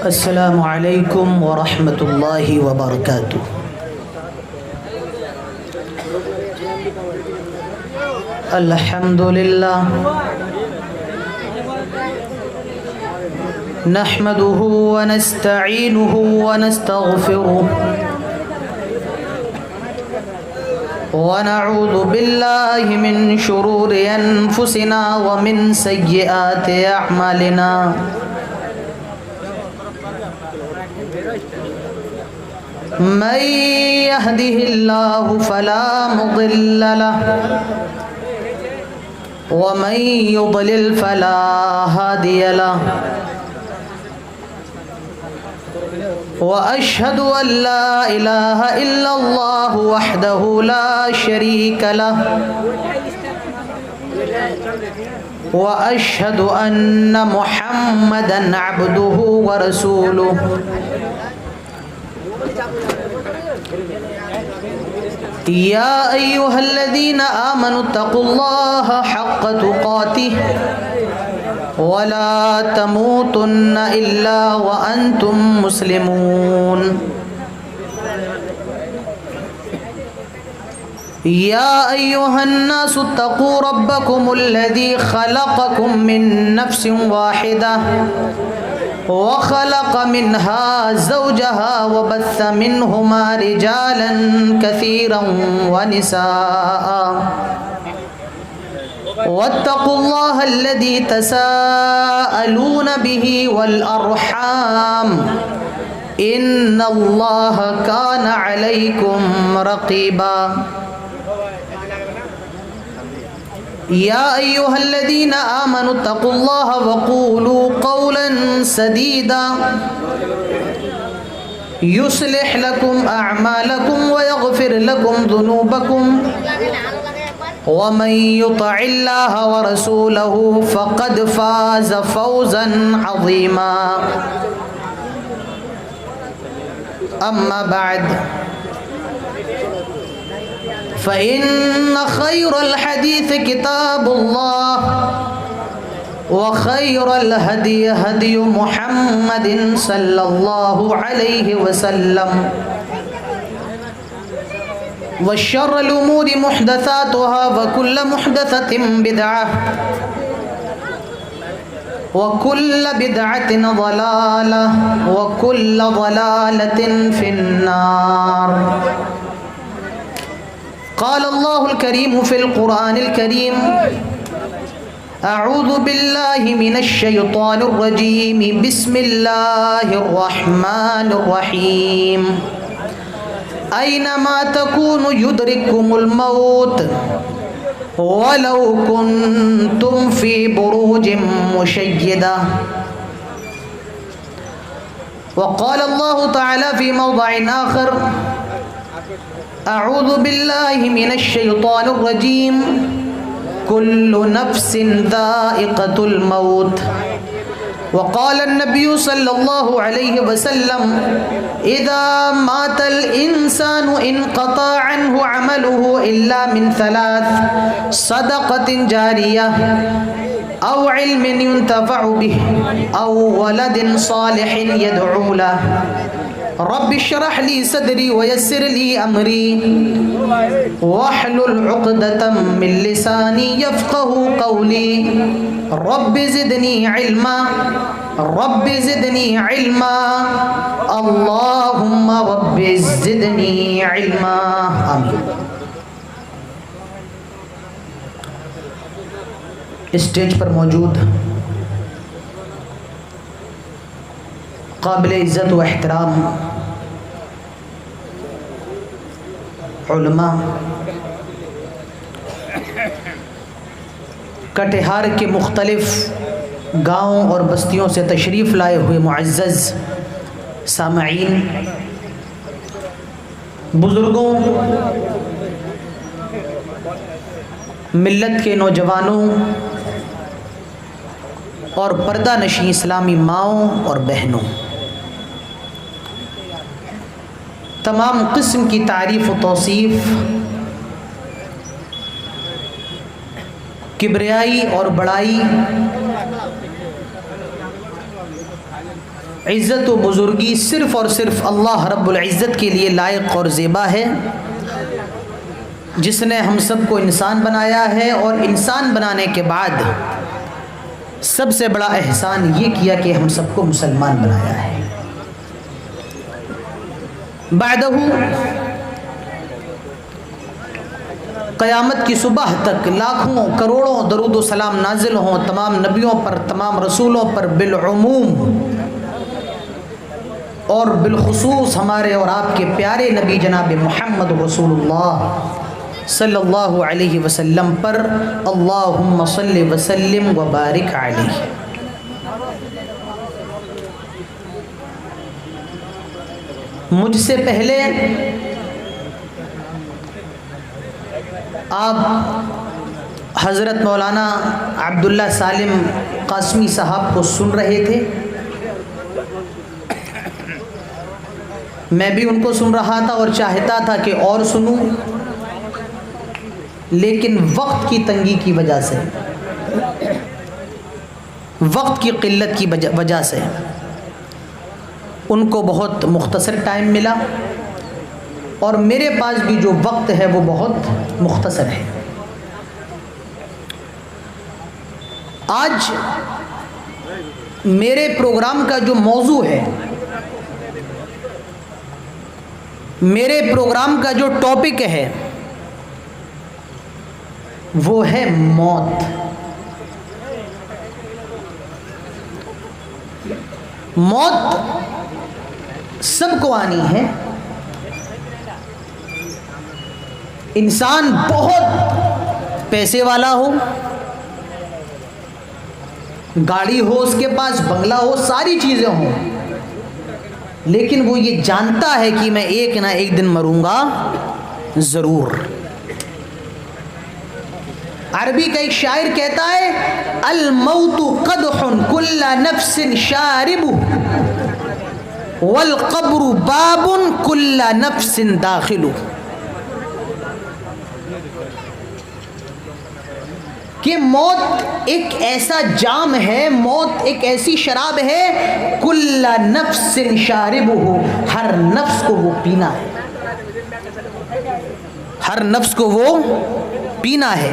السلام علیکم ورحمۃ اللہ وبرکاتہ۔ الحمد للہ نحمده ونستعینه ونستغفره ونعوذ باللہ من شرور انفسنا ومن سیئات اعمالنا، من يهده الله فلا مضل له ومن يضلل فلا هادي له، وأشهد أن لا إله إلا الله وحده لا شريك له، وأشهد أن محمدا عبده ورسوله۔ يا أيها الذين آمنوا اتقوا الله حق تقاته ولا تموتن إلا وأنتم مسلمون۔ يا أيها الناس اتقوا ربكم الذي خلقكم من نفس واحدة وخلق منها زوجها وبث منهما رجالا كثيرا ونساء، واتقوا الله الذي تساءلون به والأرحام إن الله كان عليكم رقيبا۔ يا أيها الذين آمنوا اتقوا الله وقولوا قولا سديدا يصلح لكم أعمالكم ويغفر لكم ذنوبكم، ومن يطع الله ورسوله فقد فاز فوزا عظيما۔ أما بعد، فإن خير الحديث كتاب الله، وخير الهدي هدي محمد صلى الله عليه وسلم، وشر الأمور محدثاتها وكل محدثة بدعة وكل بدعة ضلالة وكل ضلالة في النار۔ قال الله الكريم في القرآن الكريم: أعوذ بالله من الشيطان الرجيم، بسم الله الرحمن الرحيم، أينما تكونوا يدرككم الموت ولو كنتم في بروج مشيدة۔ وقال الله تعالى في موضع آخر: أعوذ بالله من الشيطان الرجيم، كل نفس ذائقة الموت۔ وقال النبي صلى الله عليه وسلم: إذا مات الإنسان انقطع عنه عمله إلا من ثلاث: صدقة جارية أو علم ينتفع به أو ولد صالح يدعو له۔ رب اشرح لي صدري ويسر لي أمري واحلل عقدة من لساني يفقه قولي، رب زدني علما رب زدني علما اللهم رب زدني علما۔ آمین۔ اسٹیج پر موجود قابل عزت و احترام علماء، کٹیہار کے مختلف گاؤں اور بستیوں سے تشریف لائے ہوئے معزز سامعین، بزرگوں، ملت کے نوجوانوں اور پردہ نشین اسلامی ماؤں اور بہنوں، تمام قسم کی تعریف و توصیف کبریائی اور بڑائی عزت و بزرگی صرف اور صرف اللہ رب العزت کے لیے لائق اور زیبا ہے، جس نے ہم سب کو انسان بنایا ہے، اور انسان بنانے کے بعد سب سے بڑا احسان یہ کیا کہ ہم سب کو مسلمان بنایا ہے۔ بعدہ قیامت کی صبح تک لاکھوں کروڑوں درود و سلام نازل ہوں تمام نبیوں پر، تمام رسولوں پر بالعموم، اور بالخصوص ہمارے اور آپ کے پیارے نبی جناب محمد رسول اللہ صلی اللہ علیہ وسلم پر، اللہم صلی وسلم وبارک علیہ۔ مجھ سے پہلے آپ حضرت مولانا عبداللہ سالم قاسمی صاحب کو سن رہے تھے، میں بھی ان کو سن رہا تھا اور چاہتا تھا کہ اور سنوں، لیکن وقت کی تنگی کی وجہ سے، وقت کی قلت کی وجہ سے ان کو بہت مختصر ٹائم ملا، اور میرے پاس بھی جو وقت ہے وہ بہت مختصر ہے۔ آج میرے پروگرام کا جو موضوع ہے، میرے پروگرام کا جو ٹاپک ہے وہ ہے موت۔ موت سب کو آنی ہے، انسان بہت پیسے والا ہو، گاڑی ہو اس کے پاس، بنگلہ ہو، ساری چیزیں ہوں، لیکن وہ یہ جانتا ہے کہ میں ایک نہ ایک دن مروں گا ضرور۔ عربی کا ایک شاعر کہتا ہے، الموت قدح کل نفس شاربہ والقبر باب کل نفس داخل، کہ موت ایک ایسا جام ہے، موت ایک ایسی شراب ہے، کل نفس شاربہ، ہر نفس کو وہ پینا ہے، ہر نفس کو وہ پینا ہے۔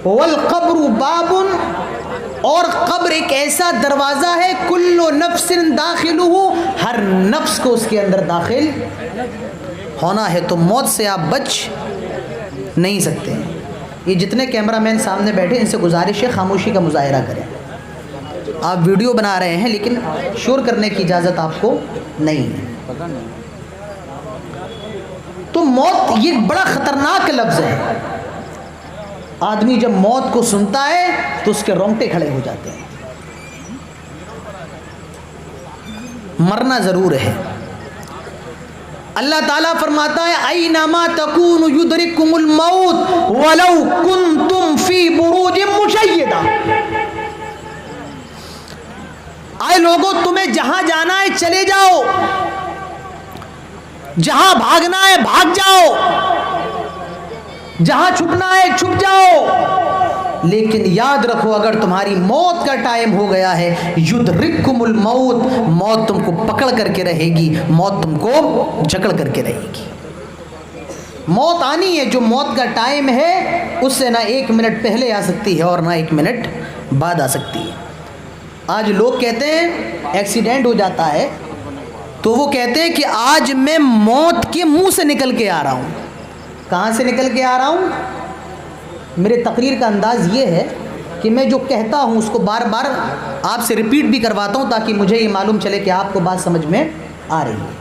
والقبر باب، اور قبر ایک ایسا دروازہ ہے، کل نفس داخلہ، ہر نفس کو اس کے اندر داخل ہونا ہے۔ تو موت سے آپ بچ نہیں سکتے۔ یہ جتنے کیمرہ مین سامنے بیٹھے ان سے گزارش ہے خاموشی کا مظاہرہ کریں۔ آپ ویڈیو بنا رہے ہیں لیکن شور کرنے کی اجازت آپ کو نہیں ہے۔ تو موت یہ بڑا خطرناک لفظ ہے، آدمی جب موت کو سنتا ہے تو اس کے رونگٹے کھڑے ہو جاتے ہیں۔ مرنا ضرور ہے۔ اللہ تعالیٰ فرماتا ہے، اینما تکونوا یدرککم الموت ولو کنتم فی بروج مشیدہ۔ اے لوگوں، تمہیں جہاں جانا ہے چلے جاؤ، جہاں بھاگنا ہے بھاگ جاؤ، جہاں چھپنا ہے چھپ جاؤ، لیکن یاد رکھو اگر تمہاری موت کا ٹائم ہو گیا ہے، یدرککم الموت، موت تم کو پکڑ کر کے رہے گی، موت تم کو جکڑ کر کے رہے گی۔ موت آنی ہے، جو موت کا ٹائم ہے اس سے نہ ایک منٹ پہلے آ سکتی ہے اور نہ ایک منٹ بعد آ سکتی ہے۔ آج لوگ کہتے ہیں ایکسیڈنٹ ہو جاتا ہے تو وہ کہتے ہیں کہ آج میں موت کے منہ سے نکل کے آ رہا ہوں۔ کہاں سے نکل کے آ رہا ہوں؟ میرے تقریر کا انداز یہ ہے کہ میں جو کہتا ہوں اس کو بار بار آپ سے ریپیٹ بھی کرواتا ہوں تاکہ مجھے یہ معلوم چلے کہ آپ کو بات سمجھ میں آ رہی ہے۔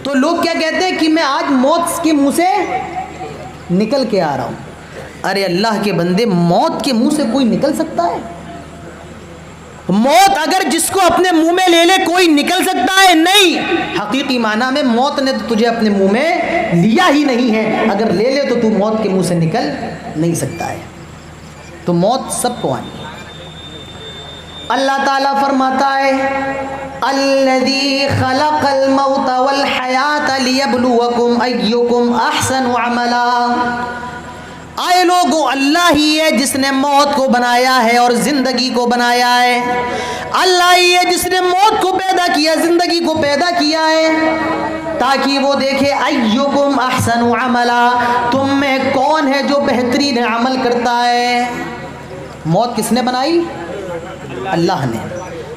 تو لوگ کیا کہتے ہیں کہ میں آج موت کے منہ سے نکل کے آ رہا ہوں۔ ارے اللہ کے بندے، موت کے منہ سے کوئی نکل سکتا ہے؟ موت اگر جس کو اپنے منہ میں لے لے کوئی نکل سکتا ہے؟ نہیں۔ حقیقی معنی میں موت نے تو تجھے اپنے منہ میں لیا ہی نہیں ہے، اگر لے لے تو موت کے منہ سے نکل نہیں سکتا ہے۔ تو موت سب کو آنی ہے۔ اللہ تعالیٰ فرماتا ہے، الذی خلق الموت والحیات لیبلوکم ایکم احسن عملا۔ آئے لوگوں، اللہ ہی ہے جس نے موت کو بنایا ہے اور زندگی کو بنایا ہے. اللہ ہی ہے جس نے موت کو پیدا کیا، زندگی کو پیدا کیا ہے، تاکہ وہ دیکھے ایکم احسن عملا، تم میں کون ہے جو بہترین عمل کرتا ہے. موت کس نے بنائی؟ اللہ نے.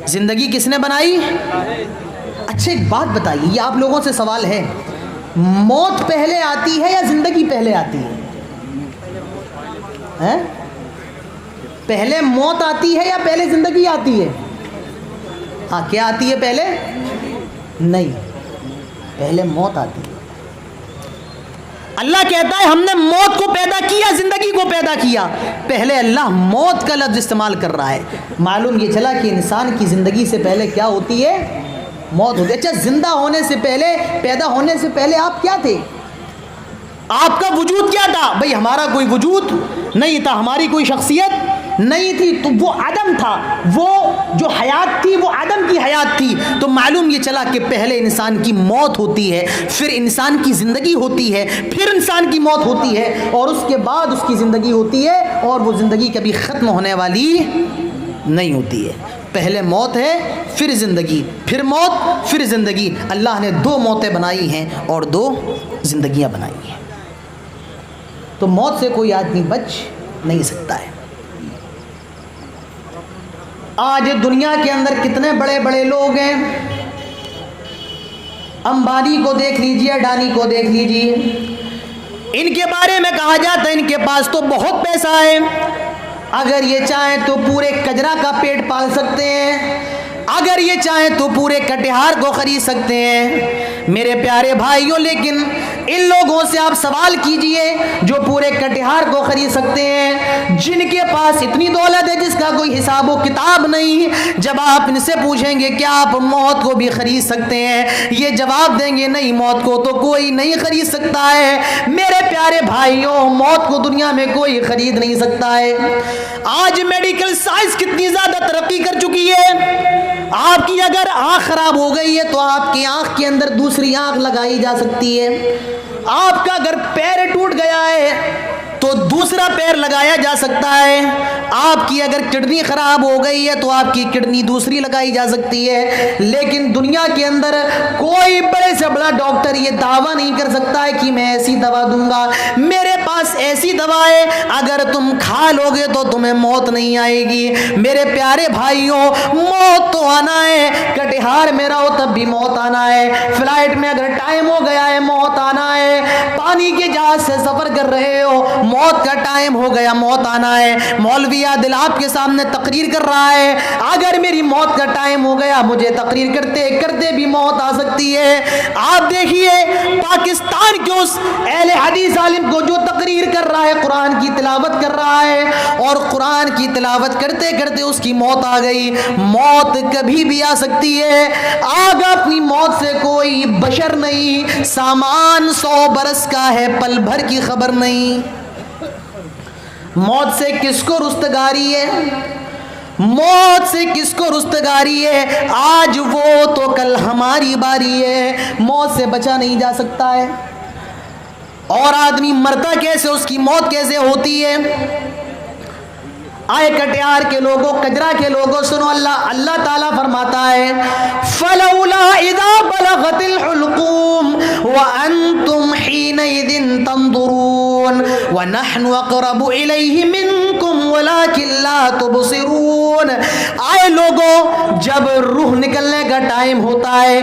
زندگی کس نے بنائی؟ اچھا ایک بات بتائیے، یہ آپ لوگوں سے سوال ہے، موت پہلے آتی ہے یا زندگی پہلے آتی ہے؟ پہلے موت آتی ہے یا پہلے زندگی آتی ہے؟ ہاں، کیا آتی ہے پہلے؟ نہیں، پہلے موت آتی ہے. اللہ کہتا ہے ہم نے موت کو پیدا کیا، زندگی کو پیدا کیا. پہلے اللہ موت کا لفظ استعمال کر رہا ہے. معلوم یہ چلا کہ انسان کی زندگی سے پہلے کیا ہوتی ہے؟ موت ہوتی ہے. اچھا، زندہ ہونے سے پہلے، پیدا ہونے سے پہلے آپ کیا تھے؟ آپ کا وجود کیا تھا؟ بھئی ہمارا کوئی وجود نہیں تھا، ہماری کوئی شخصیت نہیں تھی، تو وہ عدم تھا. وہ جو حیات تھی وہ عدم کی حیات تھی. تو معلوم یہ چلا کہ پہلے انسان کی موت ہوتی ہے، پھر انسان کی زندگی ہوتی ہے، پھر انسان کی موت ہوتی ہے، اور اس کے بعد اس کی زندگی ہوتی ہے، اور وہ زندگی کبھی ختم ہونے والی نہیں ہوتی ہے. پہلے موت ہے، پھر زندگی، پھر موت، پھر زندگی. اللہ نے 2 موتیں بنائی ہیں اور 2 زندگیاں بنائی ہیں. تو موت سے کوئی آدمی بچ نہیں سکتا ہے. آج دنیا کے اندر کتنے بڑے بڑے لوگ ہیں. امبانی کو دیکھ لیجئے، اڈانی کو دیکھ لیجئے. ان کے بارے میں کہا جاتا ہے ان کے پاس تو بہت پیسہ ہے، اگر یہ چاہیں تو پورے کجرا کا پیٹ پال سکتے ہیں، اگر یہ چاہیں تو پورے کٹیہار کو خرید سکتے ہیں. میرے پیارے بھائیوں، لیکن ان لوگوں سے آپ سوال کیجئے جو پورے کٹیہار کو خرید سکتے ہیں، جن کے پاس اتنی دولت ہے جس کا کوئی حساب و کتاب نہیں. جب آپ ان سے پوچھیں گے کیا آپ موت کو بھی خرید سکتے ہیں، یہ جواب دیں گے نہیں، موت کو تو کوئی نہیں خرید سکتا ہے. میرے پیارے بھائیوں، موت کو دنیا میں کوئی خرید نہیں سکتا ہے. آج میڈیکل سائنس کتنی زیادہ ترقی کر چکی ہے. آپ کی اگر آنکھ خراب ہو گئی ہے تو آپ کی آنکھ کے اندر دوسری آنکھ لگائی جا سکتی ہے. آپ کا اگر پیر ٹوٹ گیا ہے تو دوسرا پیر لگایا جا سکتا ہے. آپ کی اگر کڈنی خراب ہو گئی ہے تو آپ کی کڈنی دوسری لگائی جا سکتی ہے. لیکن دنیا کے اندر کوئی بڑے سے بڑا ڈاکٹر یہ دعویٰ نہیں کر سکتا ہے کہ میں ایسی دوا دوں گا، میرے پاس ایسی دوا ہے اگر تم کھا لوگے تو تمہیں موت نہیں آئے گی. میرے پیارے بھائیوں، موت تو آنا ہے. کٹیہار میں رہو تب بھی موت آنا ہے. فلائٹ میں اگر ٹائم ہو گیا ہے موت آنا ہے. پانی کے جہاز سے سفر کر رہے ہو، موت کا ٹائم ہو گیا، موت آنا ہے. مولوی عادل آپ کے سامنے تقریر کر رہا ہے، اگر میری موت کا ٹائم ہو گیا مجھے تقریر کرتے کرتے بھی موت آ سکتی ہے. آپ دیکھیے پاکستان کے اس اہل حدیث عالم کو جو تقریر کر رہا ہے، قرآن کی تلاوت کر رہا ہے، اور قرآن کی تلاوت کرتے کرتے اس کی موت آ گئی. موت کبھی بھی آ سکتی ہے. آگے اپنی موت سے کوئی بشر نہیں. سامان 100 برس کا ہے، پل بھر کی خبر نہیں. موت سے کس کو رستگاری ہے؟ موت سے کس کو رستگاری ہے؟ آج وہ تو کل ہماری باری ہے. موت سے بچا نہیں جا سکتا ہے. اور آدمی مرتا کیسے، اس کی موت کیسے ہوتی ہے؟ آئے کٹیہار کے لوگوں، کجرا کے لوگوں، سنو، اللہ تعالیٰ فرماتا ہے فَلَوْلَا إِذَا بَلَغَتِ الْحُلْقُومَ وَأَنْتُمْ حِينَئِذٍ تَنْظُرُونَ وَنَحْنُ أَقْرَبُ إِلَيْهِ مِنْكُمْ وَلَكِنْ لَا تُبْصِرُونَ. آئے لوگوں، جب روح نکلنے کا ٹائم ہوتا ہے،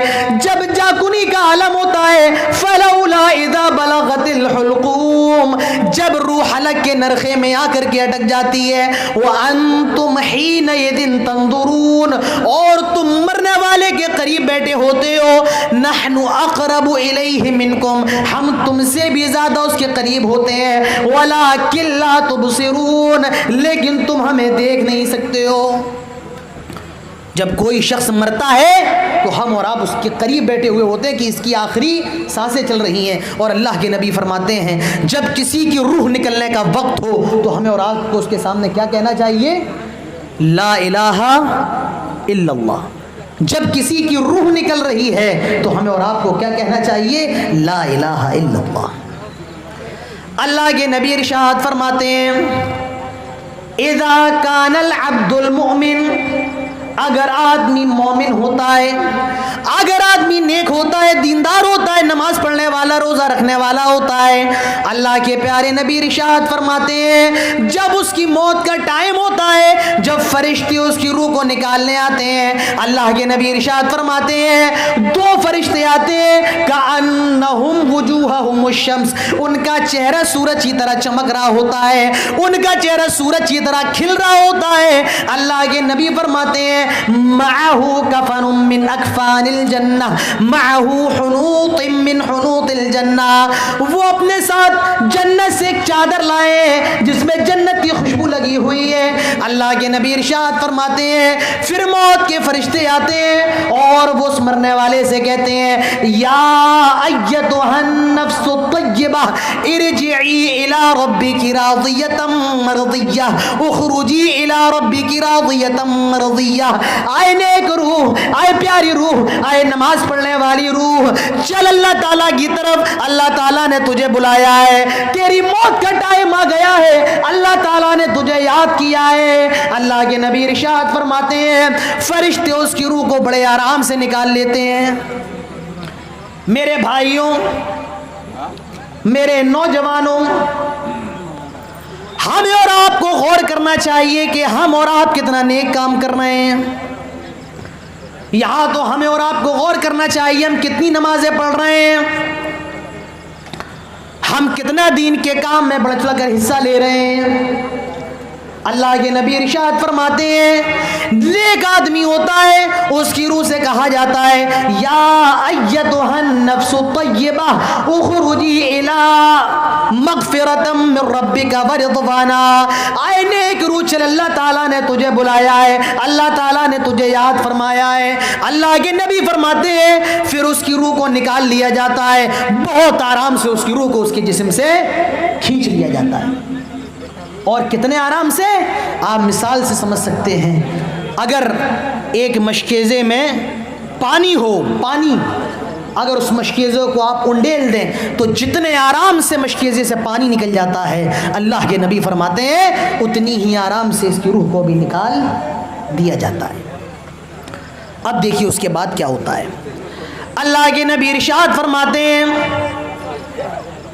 جب جاکنی کا عالم ہوتا ہے، فَلَوْلَا إِذَا بَلَغَتِ الْحُلْقُومَ، جب روح حلق کے نرخے میں آ کر کے اٹک جاتی ہے، وَأَنْتُمْ حِينَئِذٍ تَنْظُرُونَ، اور تم مرنے والے کے قریب بیٹھے ہوتے ہو، نَحْنُ أَقْرَبُ إِلَيْهِ مِنْكُمْ، ہم تم سے بھی زیادہ اس کے قریب ہوتے ہیں، وَلَكِنْ لَا تُبْصِرُونَ، لیکن تم ہمیں دیکھ نہیں سکتے ہو. جب کوئی شخص مرتا ہے تو ہم اور آپ اس کے قریب بیٹھے ہوئے ہوتے ہیں کہ اس کی آخری سانسیں چل رہی ہیں. اور اللہ کے نبی فرماتے ہیں جب کسی کی روح نکلنے کا وقت ہو تو ہمیں اور آپ کو اس کے سامنے کیا کہنا چاہیے؟ لا الہ الا اللہ. جب کسی کی روح نکل رہی ہے تو ہمیں اور آپ کو کیا کہنا چاہیے؟ لا الہ الا اللہ. اللہ کے نبی ارشاد فرماتے ہیں اذا کان العبد المؤمن، اگر آدمی مومن ہوتا ہے، اگر آدمی نیک ہوتا ہے، دیندار ہوتا ہے، نماز پڑھنے والا، روزہ رکھنے والا ہوتا ہے، اللہ کے پیارے نبی ارشاد فرماتے ہیں جب اس کی موت کا ٹائم ہوتا ہے، جب فرشتے اس کی روح کو نکالنے آتے ہیں، اللہ کے نبی ارشاد فرماتے ہیں دو فرشتے آتے ہیں کأنہم وجوہہم الشمس، ان کا چہرہ سورج کی طرح چمک رہا ہوتا ہے، ان کا چہرہ سورج کی طرح کھل رہا ہوتا ہے۔ اللہ کے نبی فرماتے ہیں معه کفن من اکفان الجنہ، معه حنوط من حنوط الجنہ، وہ اپنے ساتھ جنت سے ایک چادر لائے جس میں جنت کی خوشبو لگی ہوئی ہے۔ اللہ کے نبی ارشاد فرماتے ہیں پھر موت کے فرشتے آتے ہیں اور وہ اس مرنے والے سے کہتے ہیں یا ایتھا النفس الطیبہ ارجعی الی ربک راضیۃ مرضیہ، اخرجی الی ربک راضیۃ مرضیہ۔ آئے نیک روح، آئے پیاری روح، آئے نماز پڑھنے والی روح، چل اللہ تعالیٰ کی طرف، اللہ تعالیٰ نے تجھے بلایا ہے، تیری موت کا ٹائم آ گیا ہے، اللہ تعالیٰ نے تجھے یاد کیا ہے۔ اللہ کے نبی ارشاد فرماتے ہیں فرشتے اس کی روح کو بڑے آرام سے نکال لیتے ہیں۔ میرے بھائیوں، میرے نوجوانوں، ہمیں اور آپ کو غور کرنا چاہیے کہ ہم اور آپ کتنا نیک کام کر رہے ہیں۔ یہاں تو ہمیں اور آپ کو غور کرنا چاہیے ہم کتنی نمازیں پڑھ رہے ہیں، ہم کتنا دین کے کام میں بڑھ چڑھ کر حصہ لے رہے ہیں۔ اللہ کے نبی ارشاد فرماتے ہیں نیک آدمی ہوتا ہے اس کی روح سے کہا جاتا ہے یا ایتھا النفس الطیبہ اخرجی الی مغفرۃ من ربک ورضوانا، اے نیک روح چل اللہ تعالیٰ نے تجھے بلایا ہے، اللہ تعالیٰ نے تجھے یاد فرمایا ہے۔ اللہ کے نبی فرماتے ہیں پھر اس کی روح کو نکال لیا جاتا ہے، بہت آرام سے اس کی روح کو اس کے جسم سے کھینچ لیا جاتا ہے۔ اور کتنے آرام سے آپ مثال سے سمجھ سکتے ہیں، اگر ایک مشکیزے میں پانی ہو، پانی اگر اس مشکیزے کو آپ انڈیل دیں تو جتنے آرام سے مشکیزے سے پانی نکل جاتا ہے، اللہ کے نبی فرماتے ہیں اتنی ہی آرام سے اس کی روح کو بھی نکال دیا جاتا ہے۔ اب دیکھیے اس کے بعد کیا ہوتا ہے۔ اللہ کے نبی ارشاد فرماتے ہیں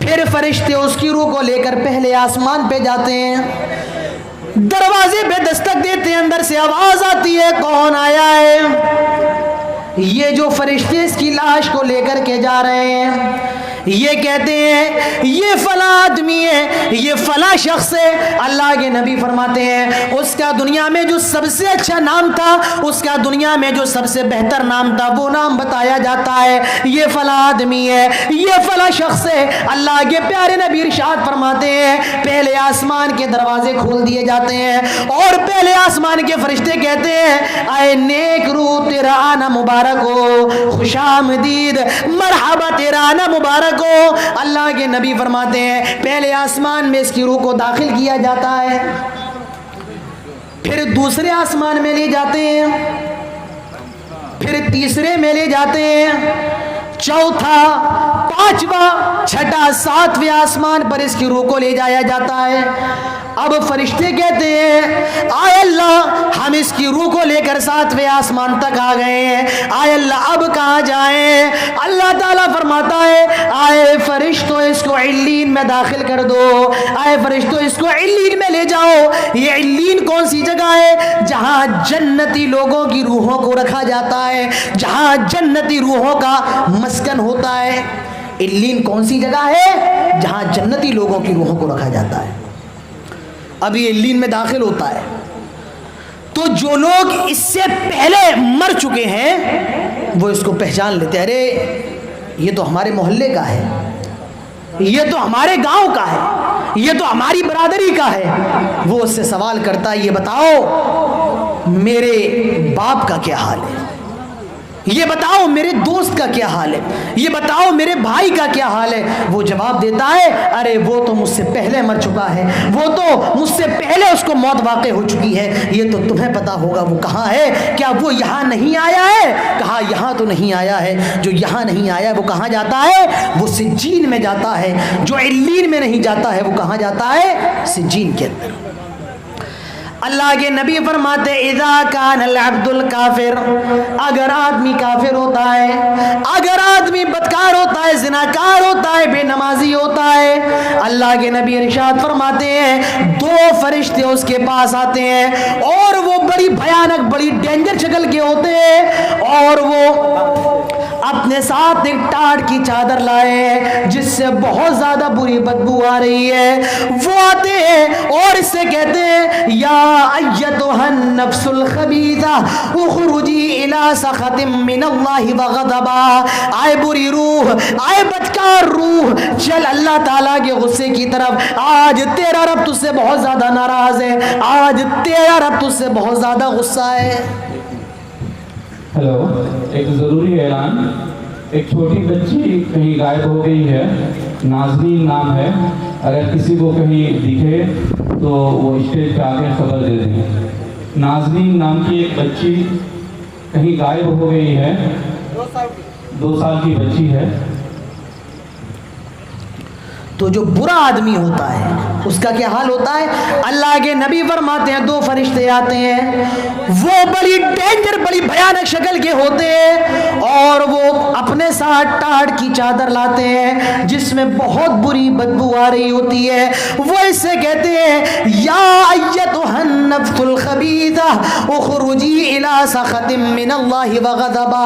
پھر فرشتے اس کی روح کو لے کر پہلے آسمان پہ جاتے ہیں، دروازے پہ دستک دیتے ہیں، اندر سے آواز آتی ہے کون آیا ہے؟ یہ جو فرشتے اس کی لاش کو لے کر کے جا رہے ہیں یہ کہتے ہیں یہ فلاں آدمی ہے، یہ فلاں شخص ہے۔ اللہ کے نبی فرماتے ہیں اس کا دنیا میں جو سب سے اچھا نام تھا، اس کا دنیا میں جو سب سے بہتر نام تھا، وہ نام بتایا جاتا ہے یہ فلاں آدمی ہے، یہ فلاں شخص ہے۔ اللہ کے پیارے نبی ارشاد فرماتے ہیں پہلے آسمان کے دروازے کھول دیے جاتے ہیں اور پہلے آسمان کے فرشتے کہتے ہیں اے نیک روح تیرا آنا مبارک ہو، خوش آمدید، مرحبا تیرا آنا مبارک کو۔ اللہ کے نبی فرماتے ہیں پہلے آسمان میں اس کی روح کو داخل کیا جاتا ہے، پھر دوسرے آسمان میں لے جاتے ہیں، پھر تیسرے میں لے جاتے ہیں، چوتھا، پانچواں، چھٹا، ساتویں آسمان پر اس کی روح کو لے جایا جاتا ہے۔ اب فرشتے کہتے ہیں آئے اللہ ہم اس کی روح کو لے کر ساتویں آسمان تک آ گئے ہیں، آئے اللہ اب کہاں جائیں؟ اللہ تعالیٰ فرماتا ہے آئے فرشتوں اس کو علین میں داخل کر دو، آئے فرشتوں اس کو علین میں لے جاؤ۔ یہ علین کون سی جگہ ہے؟ جہاں جنتی لوگوں کی روحوں کو رکھا جاتا ہے، جہاں جنتی روحوں کا مسکن ہوتا ہے۔ علین کون سی جگہ ہے؟ جہاں جنتی لوگوں کی روحوں کو رکھا جاتا ہے۔ اب یہ علین میں داخل ہوتا ہے تو جو لوگ اس سے پہلے مر چکے ہیں وہ اس کو پہچان لیتے ہیں، ارے یہ تو ہمارے محلے کا ہے، یہ تو ہمارے گاؤں کا ہے، یہ تو ہماری برادری کا ہے۔ وہ اس سے سوال کرتا ہے یہ بتاؤ میرے باپ کا کیا حال ہے؟ یہ بتاؤ میرے دوست کا کیا حال ہے، یہ بتاؤ میرے بھائی کا کیا حال ہے؟ وہ جواب دیتا ہے ارے وہ تو مجھ سے پہلے مر چکا ہے، وہ تو مجھ سے پہلے اس کو موت واقع ہو چکی ہے، یہ تو تمہیں پتا ہوگا وہ کہاں ہے، کیا وہ یہاں نہیں آیا ہے؟ کہا یہاں تو نہیں آیا ہے، جو یہاں نہیں آیا وہ کہاں جاتا ہے؟ وہ سجین میں جاتا ہے، جو علیین میں نہیں جاتا ہے وہ کہاں جاتا ہے؟ سجین کے اندر۔ اللہ کے نبی فرماتے اذا کان العبد الکافر، اگر آدمی کافر ہوتا ہے، اگر آدمی بدکار ہوتا ہے، زناکار ہوتا ہے، بے نمازی ہوتا ہے، اللہ کے نبی ارشاد فرماتے ہیں دو فرشتے اس کے پاس آتے ہیں اور وہ بڑی بھیانک بڑی ڈینجر شکل کے ہوتے ہیں، اور وہ اپنے ساتھ ایک ٹاٹ کی چادر لائے ہیں جس سے بہت زیادہ بری بدبو آ رہی ہے۔ وہ آتے ہیں اور اس سے کہتے ہیں یا ایتھا النفس الخبیثہ اخرجی الی سخط من اللہ وغضبہ، آئے بری روح، آئے بدکار روح، چل اللہ تعالیٰ کے غصے کی طرف، آج تیرا رب تجھ سے بہت زیادہ ناراض ہے، آج تیرا رب تجھ سے بہت زیادہ غصہ ہے۔ ہیلو، ایک ضروری اعلان، ایک چھوٹی بچی کہیں غائب ہو گئی ہے، نازنین نام ہے، اگر کسی کو کہیں دکھے تو وہ اسٹیج پہ آ کے خبر دے دیں۔ نازنین نام کی ایک بچی کہیں غائب ہو گئی ہے، 2 سال کی بچی ہے۔ تو جو برا آدمی ہوتا ہے اس کا کیا حال ہوتا ہے؟ اللہ کے نبی فرماتے ہیں 2 فرشتے آتے ہیں، وہ بڑی ڈینجر بڑی بھیانک شکل کے ہوتے ہیں اور وہ اپنے ساتھ ٹاٹ کی چادر لاتے ہیں جس میں بہت بری بدبو آ رہی ہوتی ہے۔ وہ اس سے کہتے ہیں یا ایتھا النفس الخبیثہ اخرجی الی سخط من اللہ وغضبہ،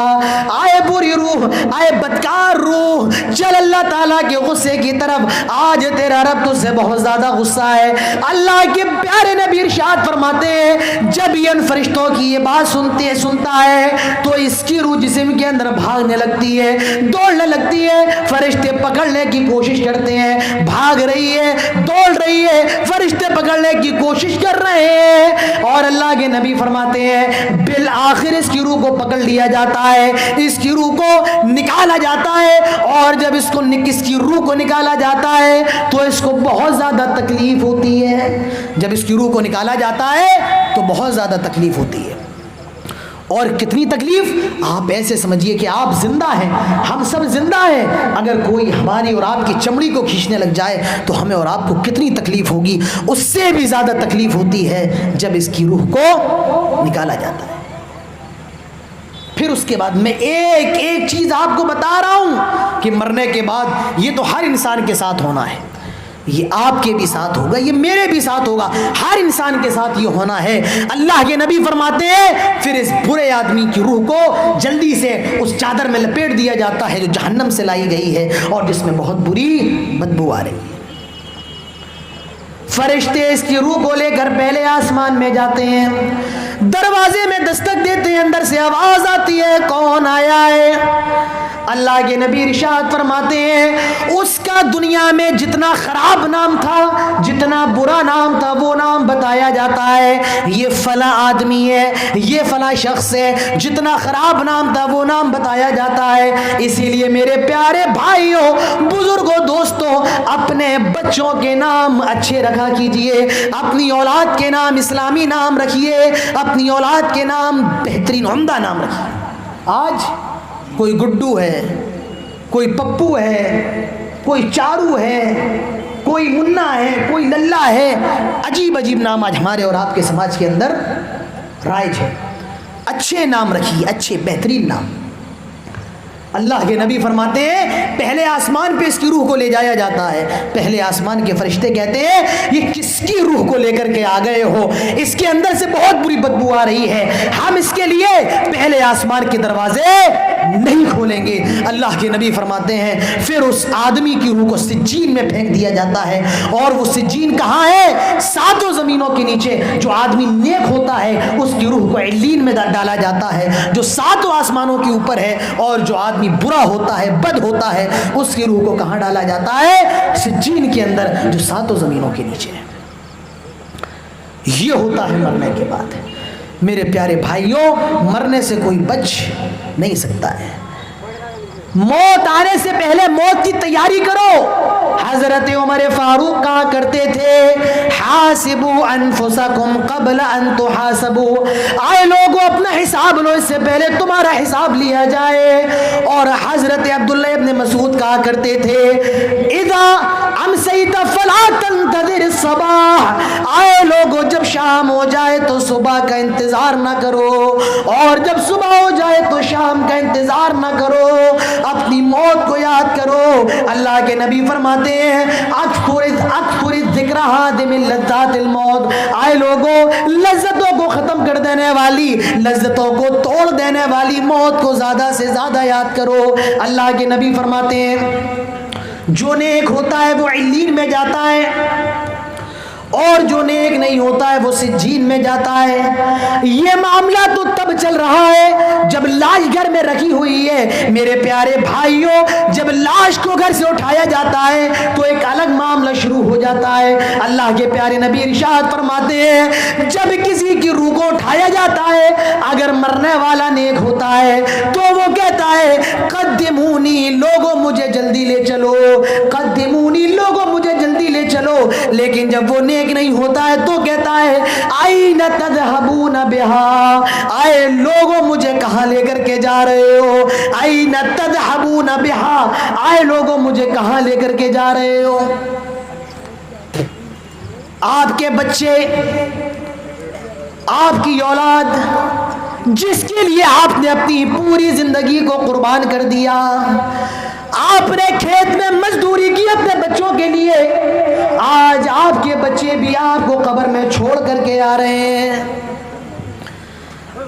آئے بری روح، آئے بدکار روح، چل اللہ تعالیٰ کے غصے کی طرف، آج تیرا رب تجھ سے بہت زیادہ غصہ ہے۔ اللہ کے پیارے نبی ارشاد فرماتے ہیں جب یہ ان فرشتوں کی یہ بات سنتا ہے تو اس کی روح جسم کے اندر بھاگنے لگتی ہے، دوڑنے لگتی ہے، فرشتے پکڑنے کی کوشش کرتے ہیں، بھاگ رہی ہے، دوڑ رہی ہے، فرشتے پکڑنے کی کوشش کر رہے ہیں، اور اللہ کے نبی فرماتے ہیں بالآخر اس کی روح کو پکڑ لیا جاتا ہے، اس کی روح کو نکالا جاتا ہے، اور جب اس کی روح کو نکالا جاتا ہے تو اس کو بہت زیادہ تکلیف ہوتی ہے۔ جب اس کی روح کو نکالا جاتا ہے تو بہت زیادہ تکلیف ہوتی ہے، اور کتنی تکلیف؟ آپ ایسے سمجھیے کہ آپ زندہ ہیں، ہم سب زندہ ہیں، اگر کوئی ہماری اور آپ کی چمڑی کو کھینچنے لگ جائے تو ہمیں اور آپ کو کتنی تکلیف ہوگی؟ اس سے بھی زیادہ تکلیف ہوتی ہے جب اس کی روح کو نکالا جاتا ہے۔ پھر اس کے بعد میں ایک ایک چیز آپ کو بتا رہا ہوں کہ مرنے کے بعد یہ تو ہر انسان کے ساتھ ہونا ہے، یہ آپ کے بھی ساتھ ہوگا، یہ میرے بھی ساتھ ہوگا، ہر انسان کے ساتھ یہ ہونا ہے۔ اللہ کے نبی فرماتے ہیں پھر اس برے آدمی کی روح کو جلدی سے اس چادر میں لپیٹ دیا جاتا ہے جو جہنم سے لائی گئی ہے اور جس میں بہت بری بدبو آ رہی ہے۔ فرشتے اس کی روح کو لے کر پہلے آسمان میں جاتے ہیں، دروازے میں دستک دیتے ہیں، اندر سے آواز آتی ہے کون آیا ہے؟ اللہ کے نبی ارشاد فرماتے ہیں اس کا دنیا میں جتنا خراب نام تھا، جتنا برا نام تھا، وہ نام بتایا جاتا ہے، یہ فلاں آدمی ہے، یہ فلاں شخص ہے، جتنا خراب نام تھا وہ نام بتایا جاتا ہے۔ اسی لیے میرے پیارے بھائیوں، بزرگوں، دوستوں، اپنے بچوں کے نام اچھے رکھا کیجئے، اپنی اولاد کے نام اسلامی نام رکھیے، اپنی اولاد کے نام بہترین عمدہ نام رکھیے۔ آج کوئی گڈو ہے، کوئی پپو ہے، کوئی چارو ہے، کوئی منا ہے، کوئی للہ ہے، عجیب عجیب نام آج ہمارے اور آپ کے سماج کے اندر رائج ہے۔ اچھے نام رکھیے، اچھے بہترین نام۔ اللہ کے نبی فرماتے ہیں پہلے آسمان پہ اس کی روح کو لے جایا جاتا ہے، پہلے آسمان کے فرشتے کہتے ہیں یہ کس کی روح کو لے کر کے آ گئے ہو؟ اس کے اندر سے بہت بری بدبو آ رہی ہے، ہم اس کے لیے پہلے آسمان کے دروازے نہیں کھولیں گے۔ اللہ کے نبی فرماتے ہیں پھر اس آدمی کی روح کو سجین میں پھینک دیا جاتا ہے، اور وہ سجین کہاں ہے؟ 7 زمینوں کے نیچے۔ جو آدمی نیک ہوتا ہے اس کی روح کو علیین میں ڈالا جاتا ہے جو 7 آسمانوں کے اوپر ہے، اور جو آدمی برا ہوتا ہے، بد ہوتا ہے، اس کی روح کو کہاں ڈالا جاتا ہے؟ سجین کے اندر جو 7 زمینوں کے نیچے ہے۔ یہ ہوتا ہے مرنے کے بعد۔ میرے پیارے بھائیوں، مرنے سے کوئی بچ نہیں سکتا ہے. موت آنے سے پہلے موت کی تیاری کرو. حضرت عمر فاروق کہا کرتے تھے حاسبوا انفسکم قبل ان تحاسبوا، آئے لوگوں اپنا حساب لو اس سے پہلے تمہارا حساب لیا جائے. اور حضرت عبداللہ ابن مسعود کہا کرتے تھے اذا امسیت فلا تنتظر الصباح، آئے لوگوں جب شام ہو جائے تو صبح کا انتظار نہ کرو، اور جب صبح ہو جائے تو شام کا انتظار نہ کرو، اپنی موت کو یاد کرو. اللہ کے نبی فرماتے ہیں اکثر ذکر حادم لذات الموت، آئے لوگوں لذتوں کو ختم کر دینے والی، لذتوں کو توڑ دینے والی موت کو زیادہ سے زیادہ یاد کرو. اللہ کے نبی فرماتے ہیں جو نیک ہوتا ہے وہ علیین میں جاتا ہے، اور جو نیک نہیں ہوتا ہے وہ سجین میں جاتا ہے. یہ معاملہ تو تب چل رہا ہے جب لاش گھر میں رکھی ہوئی ہے. میرے پیارے بھائیوں، جب لاش کو گھر سے اٹھایا جاتا ہے تو ایک الگ معاملہ شروع ہو جاتا ہے. اللہ کے پیارے نبی ارشاد فرماتے ہیں جب کسی کی روح کو اٹھایا جاتا ہے، اگر مرنے والا نیک ہوتا ہے تو وہ کہتا ہے قدمونی، لوگوں مجھے جلدی لے چلو، قدمونی، لوگوں مجھے جلدی لے چلو. لیکن جب وہ نیک نہیں ہوتا ہے تو کہتا ہے آئین تذہبون بہا، آئے لوگوں مجھے کہاں لے کر کے جا رہے ہو، آئین تذہبون بہا، آئے لوگوں مجھے کہاں لے کر کے جا رہے ہو. آپ کے بچے، آپ کی اولاد، جس کے لیے آپ نے اپنی پوری زندگی کو قربان کر دیا، آپ نے کھیت میں مزدوری کی اپنے بچوں کے لیے، آج آپ کے بچے بھی آپ کو قبر میں چھوڑ کر کے آ رہے ہیں.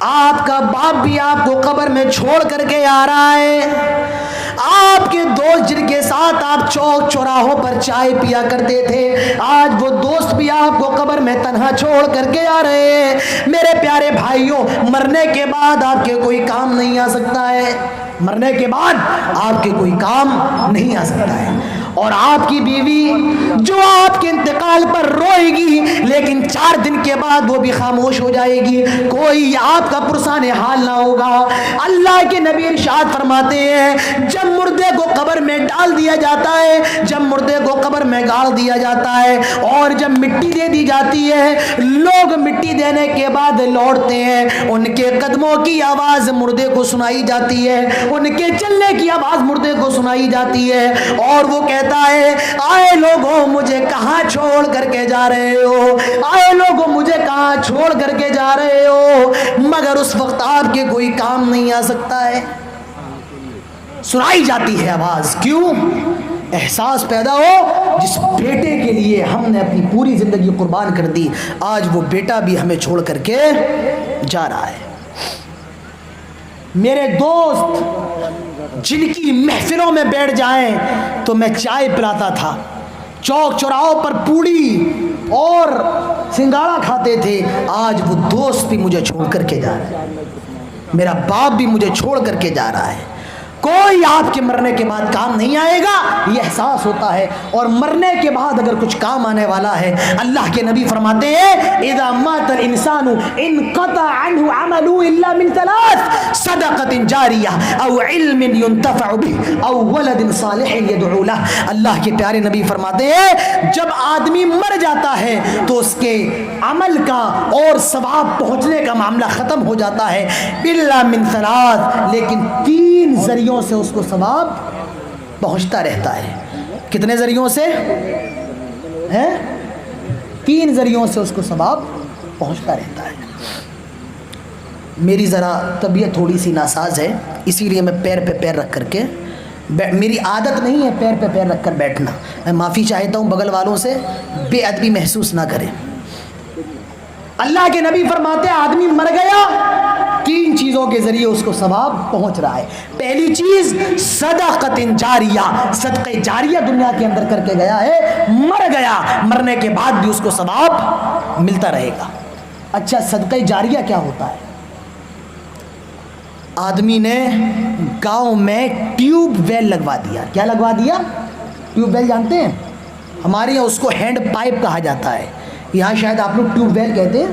آپ کا باپ بھی آپ کو قبر میں چھوڑ کر کے آ رہا ہے. آپ کے دوست جن کے ساتھ آپ چوک چوراہوں پر چائے پیا کرتے تھے، آج وہ دوست بھی آپ کو قبر میں تنہا چھوڑ کر کے آ رہے ہیں. میرے پیارے بھائیوں، مرنے کے بعد آپ کے کوئی کام نہیں آ سکتا ہے، مرنے کے بعد آپ کے کوئی کام نہیں آ سکتا ہے. اور آپ کی بیوی جو آپ کے انتقال پر روئے گی، لیکن 4 دن کے بعد وہ بھی خاموش ہو جائے گی، کوئی آپ کا پرسان حال نہ ہوگا. اللہ کے نبی ارشاد فرماتے ہیں جب مردے کو قبر میں ڈال دیا جاتا ہے، جب مردے کو قبر میں گاڑ دیا جاتا ہے اور جب مٹی دے دی جاتی ہے، لوگ مٹی دینے کے بعد لوٹتے ہیں، ان کے قدموں کی آواز مردے کو سنائی جاتی ہے، ان کے چلنے کی آواز مردے کو سنائی جاتی ہے، اور وہ کہتا ہے آئے لوگوں مجھے کہاں چھوڑ کر کے جا رہے ہو، آئے لوگوں مجھے کہاں چھوڑ کر کے جا رہے ہو. مگر اس وقت آپ کے کوئی کام نہیں آ سکتا ہے. سنائی جاتی ہے آواز، کیوں؟ احساس پیدا ہو جس بیٹے کے لیے ہم نے اپنی پوری زندگی قربان کر دی، آج وہ بیٹا بھی ہمیں چھوڑ کر کے جا رہا ہے. میرے دوست جن کی محفلوں میں بیٹھ جائیں تو میں چائے پلاتا تھا، چوک چوراہوں پر پوڑی اور سنگاڑا کھاتے تھے، آج وہ دوست بھی مجھے چھوڑ کر کے جا رہا ہے، میرا باپ بھی مجھے چھوڑ کر کے جا رہا ہے. کوئی آپ کے مرنے کے بعد کام نہیں آئے گا، یہ احساس ہوتا ہے. اور مرنے کے بعد اگر کچھ کام آنے والا ہے، اللہ کے نبی فرماتے ہیں اذا مات الانسان انقطع عنه عمله الا من 3 صدقۃ جاریہ او علم ينتفع به او ولد صالح يدعو له. اللہ کے پیارے نبی فرماتے ہیں جب آدمی مر جاتا ہے تو اس کے عمل کا اور ثواب پہنچنے کا معاملہ ختم ہو جاتا ہے الا من 3، لیکن 3 ذریعوں سے اس کو ثواب پہنچتا رہتا ہے. کتنے ذریعوں سے ہیں؟ 3 ذریعوں سے اس کو ثواب پہنچتا رہتا ہے. میری ذرا طبیعت تھوڑی سی ناساز ہے، اسی لیے میں پیر پہ پیر رکھ کر کے، میری عادت نہیں ہے پیر پہ پیر رکھ کر بیٹھنا. میں معافی چاہتا ہوں بغل والوں سے، بے ادبی محسوس نہ کریں. اللہ کے نبی فرماتے ہیں آدمی مر گیا، 3 چیزوں کے ذریعے اس کو ثواب پہنچ رہا ہے. پہلی چیز صدقۃ جاریہ، صدقہ جاریہ دنیا کے اندر کر کے گیا ہے، مر گیا، مرنے کے بعد بھی اس کو ثواب ملتا رہے گا. اچھا صدقہ جاریہ کیا ہوتا ہے؟ آدمی نے گاؤں میں ٹیوب ویل لگوا دیا. کیا لگوا دیا؟ ٹیوب ویل جانتے ہیں؟ ہمارے یہاں اس کو ہینڈ پائپ کہا جاتا ہے، یہاں شاید آپ لوگ ٹیوب ویل کہتے ہیں.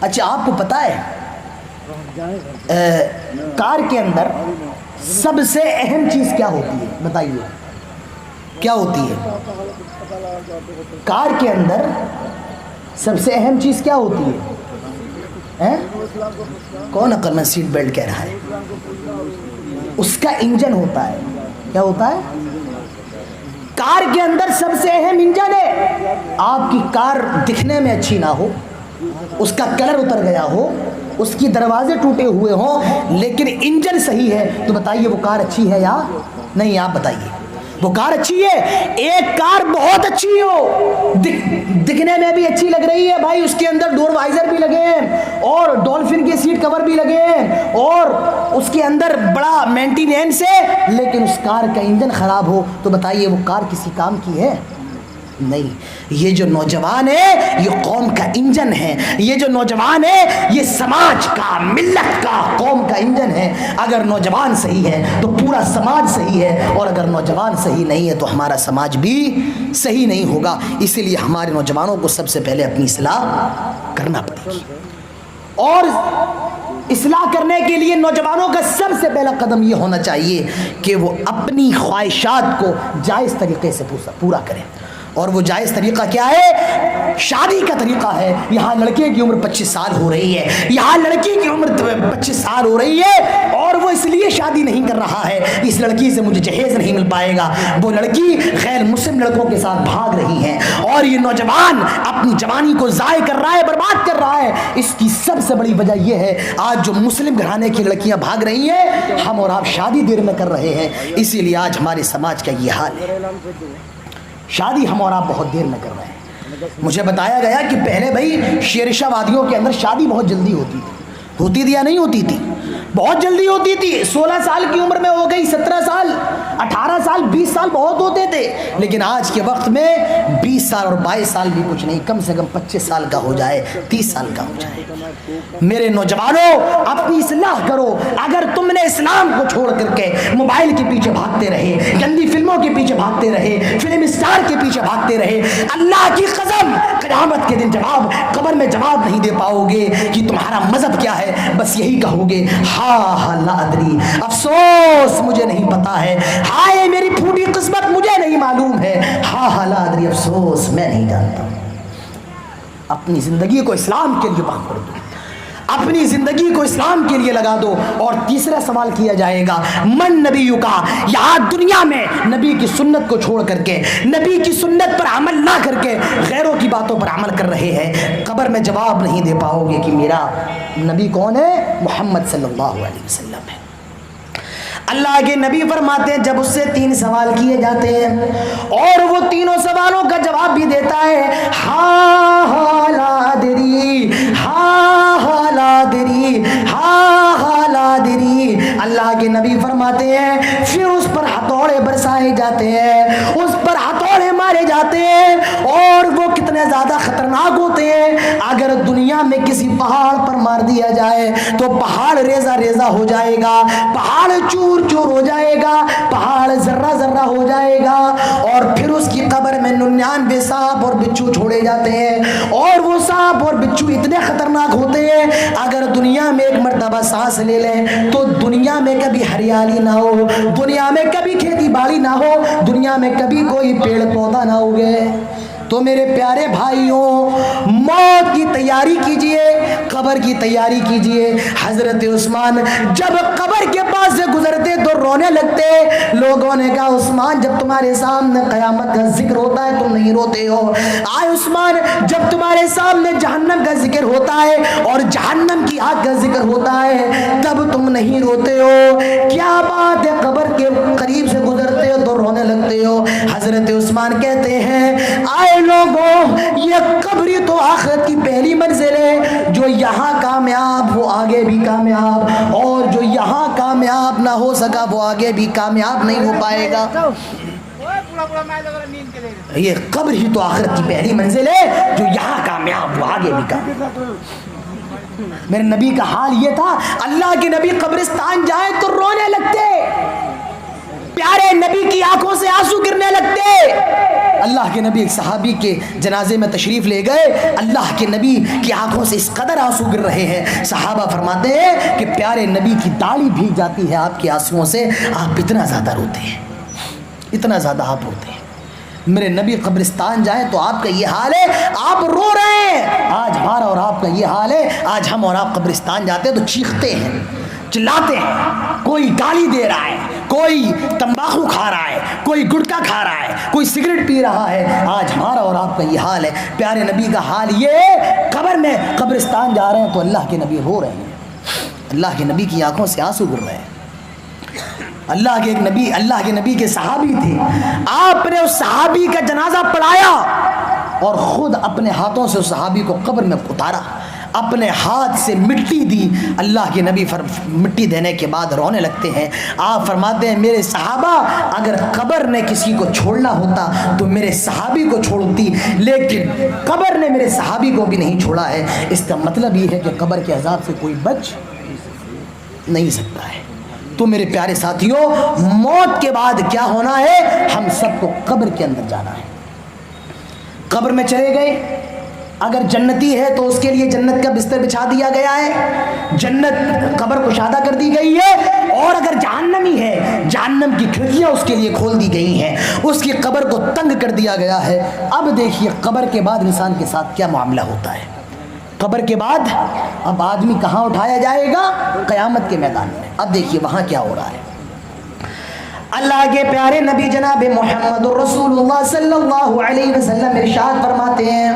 اچھا آپ کو پتا ہے کار کے اندر سب سے اہم چیز کیا ہوتی ہے؟ بتائیے کیا ہوتی ہے؟ کار کے اندر سب سے اہم چیز کیا ہوتی ہے؟ کون عقل میں سیٹ بیلٹ کہہ رہا ہے؟ اس کا انجن ہوتا ہے. کیا ہوتا ہے؟ کار کے اندر سب سے اہم انجن ہے. آپ کی کار دکھنے میں اچھی نہ ہو, اس کا کلر اتر گیا ہو, اس کی دروازے ٹوٹے ہوئے ہوں, لیکن انجن صحیح ہے, تو بتائیے وہ کار اچھی ہے یا نہیں؟ آپ بتائیے وہ کار اچھی ہے؟ ایک کار بہت اچھی ہو, دکھنے میں بھی اچھی لگ رہی ہے بھائی, اس کے اندر ڈور وائزر بھی لگے ہیں اور ڈولفن کے سیٹ کور بھی لگے ہیں اور اس کے اندر بڑا مینٹیننس ہے, لیکن اس کار کا انجن خراب ہو, تو بتائیے وہ کار کسی کام کی ہے؟ نہیں. یہ جو نوجوان ہے یہ قوم کا انجن ہے, یہ جو نوجوان ہے یہ سماج کا, ملت کا, قوم کا انجن ہے. اگر نوجوان صحیح ہے تو پورا سماج صحیح ہے, اور اگر نوجوان صحیح نہیں ہے تو ہمارا سماج بھی صحیح نہیں ہوگا. اسی لیے ہمارے نوجوانوں کو سب سے پہلے اپنی اصلاح کرنا پڑے گی, اور اصلاح کرنے کے لیے نوجوانوں کا سب سے پہلا قدم یہ ہونا چاہیے کہ وہ اپنی خواہشات کو جائز طریقے سے پورا کریں. اور وہ جائز طریقہ کیا ہے؟ شادی کا طریقہ ہے. یہاں لڑکے کی عمر 25 سال ہو رہی ہے, یہاں لڑکی کی عمر 25 سال ہو رہی ہے, اور وہ اس لیے شادی نہیں کر رہا ہے اس لڑکی سے مجھے جہیز نہیں مل پائے گا. وہ لڑکی غیر مسلم لڑکوں کے ساتھ بھاگ رہی ہے, اور یہ نوجوان اپنی جوانی کو ضائع کر رہا ہے, برباد کر رہا ہے. اس کی سب سے بڑی وجہ یہ ہے آج جو مسلم گھرانے کی لڑکیاں بھاگ رہی ہیں, ہم اور آپ شادی دیر میں کر رہے ہیں, اسی لیے آج ہمارے سماج کا یہ حال ہے. شادی ہم اور آپ بہت دیر میں کر رہے ہیں. مجھے بتایا گیا کہ پہلے بھائی شیرشاہ وادیوں کے اندر شادی بہت جلدی ہوتی تھی یا نہیں ہوتی تھی؟ بہت جلدی ہوتی تھی. 16 سال کی عمر میں ہو گئی, 17 سال, 18 سال, 20 سال بہت ہوتے تھے. لیکن آج کے وقت میں 20 سال اور 22 سال بھی کچھ نہیں, کم سے کم 25 سال کا ہو جائے, 30 سال کا ہو جائے. میرے نوجوانوں اپنی اصلاح کرو. اگر تم نے اسلام کو چھوڑ کر کے موبائل کے پیچھے بھاگتے رہے, گندی فلموں کے پیچھے بھاگتے رہے, فلم اسٹار کے پیچھے بھاگتے رہے, اللہ کی قسم قیامت کے دن قبر میں جواب نہیں دے پاؤ گے کہ تمہارا مذہب کیا ہے. بس یہی کہو گے ہاں لا ادری, افسوس مجھے نہیں پتا ہے, ہائے میری پھوٹی قسمت مجھے نہیں معلوم ہے, ہاں لا ادری, افسوس میں نہیں جانتا. اپنی زندگی کو اسلام کے لیے وقف کر دو, اپنی زندگی کو اسلام کے لیے لگا دو. اور تیسرا سوال کیا جائے گا من نبی کا, یہاں دنیا میں نبی کی سنت کو چھوڑ کر کے, نبی کی سنت پر عمل نہ کر کے غیروں کی باتوں پر عمل کر رہے ہیں, قبر میں جواب نہیں دے پاؤ گے کہ میرا نبی کون ہے؟ محمد صلی اللہ علیہ وسلم ہے. اللہ کے نبی فرماتے ہیں جب اس سے 3 سوال کیے جاتے ہیں اور وہ تینوں سوالوں کا جواب بھی دیتا ہے, ہاں لا ادری, ہاں لا ادری, ہاں لا ادری. اللہ کے نبی فرماتے ہیں پھر اس پر ہتھوڑے برسائے جاتے ہیں, اس پر ہتھوڑے مارے جاتے ہیں, اور وہ کتنے زیادہ خطرناک ہوتے ہیں. اگر دنیا میں کسی پہاڑ پر مار دیا جائے تو پہاڑ ریزہ ریزہ ہو جائے گا, پہاڑ چور چور ہو جائے گا, پہاڑ ذرہ ذرہ ہو جائے گا, اور پھر اس کی قبر میں 99 سانپ اور بچھو چھوڑے جاتے ہیں, اور وہ سانپ اور بچھو اتنے خطرناک ہوتے ہیں اگر دنیا میں ایک مرتبہ سانس لے لیں تو دنیا میں کبھی ہریالی نہ ہو, دنیا میں کبھی کھیتی باڑی نہ ہو, دنیا میں کبھی کوئی پیڑ پودا نہ ہوگے. تو میرے پیارے بھائیوں, موت کی تیاری کیجئے, قبر کی تیاری کیجئے. حضرت عثمان جب قبر کے پاس سے گزرتے تو رونے لگتے. لوگوں نے کہا عثمان جب تمہارے سامنے قیامت کا ذکر ہوتا ہے تم نہیں روتے ہو. آئے عثمان جب تمہارے سامنے جہنم کا ذکر ہوتا ہے اور جہنم کی آگ کا ذکر ہوتا ہے تب تم نہیں روتے ہو, کیا بات ہے قبر کے قریب سے گزرتے ہو تو رونے لگتے ہو. حضرت عثمان کہتے ہیں آئے لوگوں, یہ قبری تو آخرت کی پہلی منزل ہے, جو یہاں کامیاب وہ آگے بھی کامیاب, اور جو یہاں کامیاب نہ ہو سکا وہ آگے بھی کامیاب نہیں ہو پائے گا. یہ قبر ہی تو آخرت کی پہلی منزل ہے, جو یہاں کامیاب وہ آگے بھی کامیاب. میرے نبی کا حال یہ تھا, اللہ کے نبی قبرستان جائے تو رونے لگتے, پیارے نبی کی آنکھوں سے آنسو گرنے لگتے. اللہ کے نبی ایک صحابی کے جنازے میں تشریف لے گئے. اللہ کے نبی کی آنکھوں سے اس قدر آنسو گر رہے ہیں. صحابہ فرماتے ہیں کہ پیارے نبی کی داڑھی بھیگ جاتی ہے آپ کے آنسوؤں سے. آپ اتنا زیادہ روتے ہیں, اتنا زیادہ آپ روتے ہیں. میرے نبی قبرستان جائیں تو آپ کا یہ حال ہے, آپ رو رہے ہیں. آج ہمارا اور آپ کا یہ حال ہے. آج ہم اور آپ قبرستان جاتے ہیں تو چیختے ہیں, چلاتے ہیں. کوئی گالی دے رہا ہے, کوئی تمباکو کھا رہا ہے, کوئی گٹکا کھا رہا ہے, کوئی سگریٹ پی رہا ہے. آج ہمارا اور آپ کا یہ حال ہے. پیارے نبی کا حال یہ ہے, قبر میں قبرستان جا رہے ہیں تو اللہ کے نبی رو رہے ہیں. اللہ کے نبی کی آنکھوں سے آنسو گر رہے ہیں. اللہ کے نبی کے صحابی تھے. آپ نے اس صحابی کا جنازہ پڑھایا اور خود اپنے ہاتھوں سے اس صحابی کو قبر میں اتارا, اپنے ہاتھ سے مٹی دی. اللہ کے نبی مٹی دینے کے بعد رونے لگتے ہیں. آپ فرماتے ہیں میرے صحابہ, اگر قبر نے کسی کو چھوڑنا ہوتا تو میرے صحابی کو چھوڑتی, لیکن قبر نے میرے صحابی کو بھی نہیں چھوڑا ہے. اس کا مطلب یہ ہے کہ قبر کے عذاب سے کوئی بچ نہیں سکتا ہے. تو میرے پیارے ساتھیوں, موت کے بعد کیا ہونا ہے, ہم سب کو قبر کے اندر جانا ہے. قبر میں چلے گئے, اگر جنتی ہے تو اس کے لیے جنت کا بستر بچھا دیا گیا ہے, جنت قبر کشادہ کر دی گئی ہے. اور اگر جہنمی ہے, جہنم کی کھڑکیاں اس کے لیے کھول دی گئی ہیں, اس کی قبر کو تنگ کر دیا گیا ہے. اب دیکھیے قبر کے بعد انسان کے ساتھ کیا معاملہ ہوتا ہے. قبر کے بعد اب آدمی کہاں اٹھایا جائے گا, قیامت کے میدان میں. اب دیکھیے وہاں کیا ہو رہا ہے. اللہ کے پیارے نبی جناب محمد رسول اللہ صلی اللہ علیہ وسلم ارشاد فرماتے ہیں,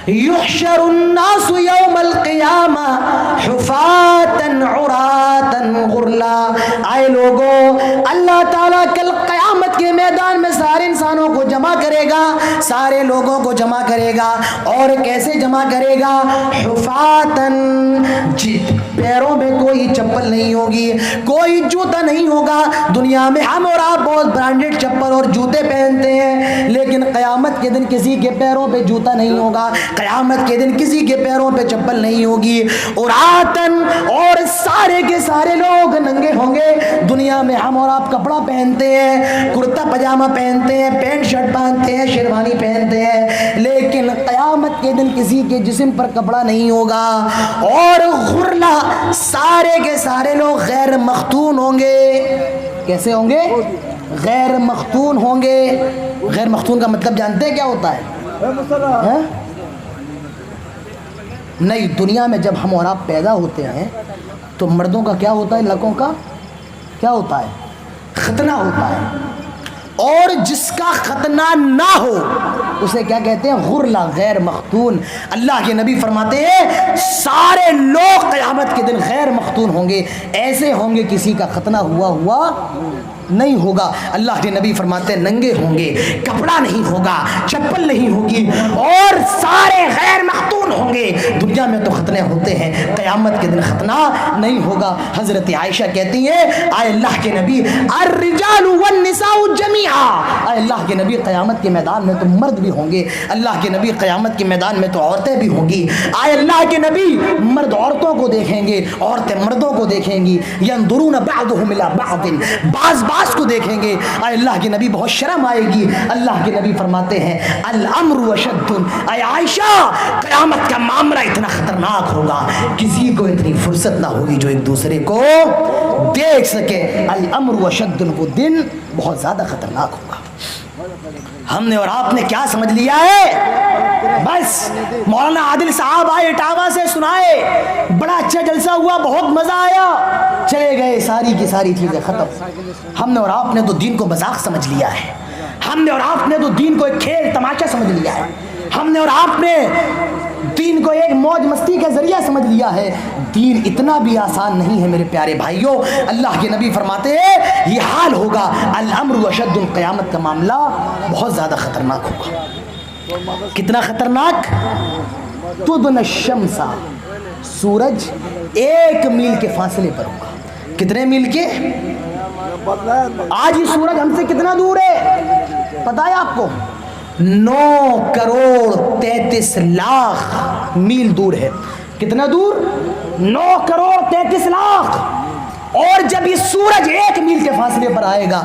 یحشر الناس یوم القیامہ حفاة عراة غرلا. آئے لوگوں, اللہ تعالیٰ کل قیامت کے میدان میں سارے انسانوں کو جمع کرے گا, سارے لوگوں کو جمع کرے گا. اور کیسے جمع کرے گا, حفاة, پیروں میں کوئی چپل نہیں ہوگی, کوئی جوتا نہیں ہوگا. دنیا میں ہم اور آپ بہت برانڈڈ چپل اور جوتے پہنتے ہیں, لیکن قیامت کے دن کسی کے پیروں پہ جوتا نہیں ہوگا, قیامت کے دن کسی کے پیروں پہ چپل نہیں ہوگی. عراةً, اور سارے کے سارے لوگ ننگے ہوں گے. دنیا میں ہم اور آپ کپڑا پہنتے ہیں, کرتا پجامہ پہنتے ہیں, پینٹ شرٹ پہنتے ہیں, شیروانی پہنتے ہیں, لیکن قیامت کے دن کسی کے جسم پر کپڑا نہیں ہوگا. اور غرلا, سارے کے سارے لوگ غیر مختون ہوں گے. کیسے ہوں گے, غیر مختون ہوں گے. غیر مختون کا مطلب جانتے ہیں کیا ہوتا ہے؟ نہیں, دنیا میں جب ہم اور آپ پیدا ہوتے ہیں تو مردوں کا کیا ہوتا ہے, لڑکوں کا کیا ہوتا ہے, ختنہ ہوتا ہے. اور جس کا ختنہ نہ ہو اسے کیا کہتے ہیں, غرلا, غیر مختون. اللہ کے نبی فرماتے ہیں سارے لوگ قیامت کے دن غیر مختون ہوں گے. ایسے ہوں گے کسی کا ختنہ ہوا نہیں ہوگا. اللہ کے نبی فرماتے ہیں ننگے ہوں گے, کپڑا نہیں ہوگا, چپل نہیں ہوگی, اور سارے غیر مختون ہوں گے. دنیا میں تو ختنے ہوتے ہیں, قیامت کے دن ختنہ نہیں ہوگا. حضرت عائشہ کہتی ہیں آئے اللہ کے نبی, الرجال والنساء جميعا, اے اللہ کے نبی قیامت کے میدان میں تو مرد بھی ہوں گے, اللہ کے نبی قیامت کے میدان میں تو عورتیں بھی ہوں گی. آئے اللہ کے نبی, مرد عورتوں کو دیکھیں گے, عورتیں مردوں کو دیکھیں گی. ينظرون بعضهم الى بعض, بعض کو دیکھیں گے. اے اللہ کے نبی بہت شرم آئے گی. اللہ کے نبی فرماتے ہیں الامر اشد, اے عائشہ قیامت کا معاملہ اتنا خطرناک ہوگا کسی کو اتنی فرصت نہ ہوگی جو ایک دوسرے کو دیکھ سکے. الامر اشد, وہ دن بہت زیادہ خطرناک ہوگا. ہم نے اور آپ نے کیا سمجھ لیا ہے, بس مولانا عادل صاحب آئے اٹاوا سے سنائے, بڑا اچھا جلسہ ہوا, بہت مزہ آیا, چلے گئے, ساری کی ساری چیزیں ختم. ہم نے اور آپ نے تو دین کو مذاق سمجھ لیا ہے, ہم نے اور آپ نے تو دین کو ایک کھیل تماشا سمجھ لیا ہے, ہم نے اور آپ نے دین کو ایک موج مستی کا ذریعہ سمجھ لیا ہے. دین اتنا بھی آسان نہیں ہے میرے پیارے بھائیوں. اللہ کے نبی فرماتے ہیں یہ حال ہوگا, الامر اشد, قیامت کا معاملہ بہت زیادہ خطرناک ہوگا. کتنا خطرناک, تدن الشمس, سورج 1 میل کے فاصلے پر ہوگا. کتنے میل کے, آج یہ سورج ہم سے کتنا دور ہے پتہ ہے آپ کو, 9 کروڑ 33 لاکھ میل دور ہے. کتنا دور, 9 کروڑ 33 لاکھ. اور جب یہ سورج 1 میل کے فاصلے پر آئے گا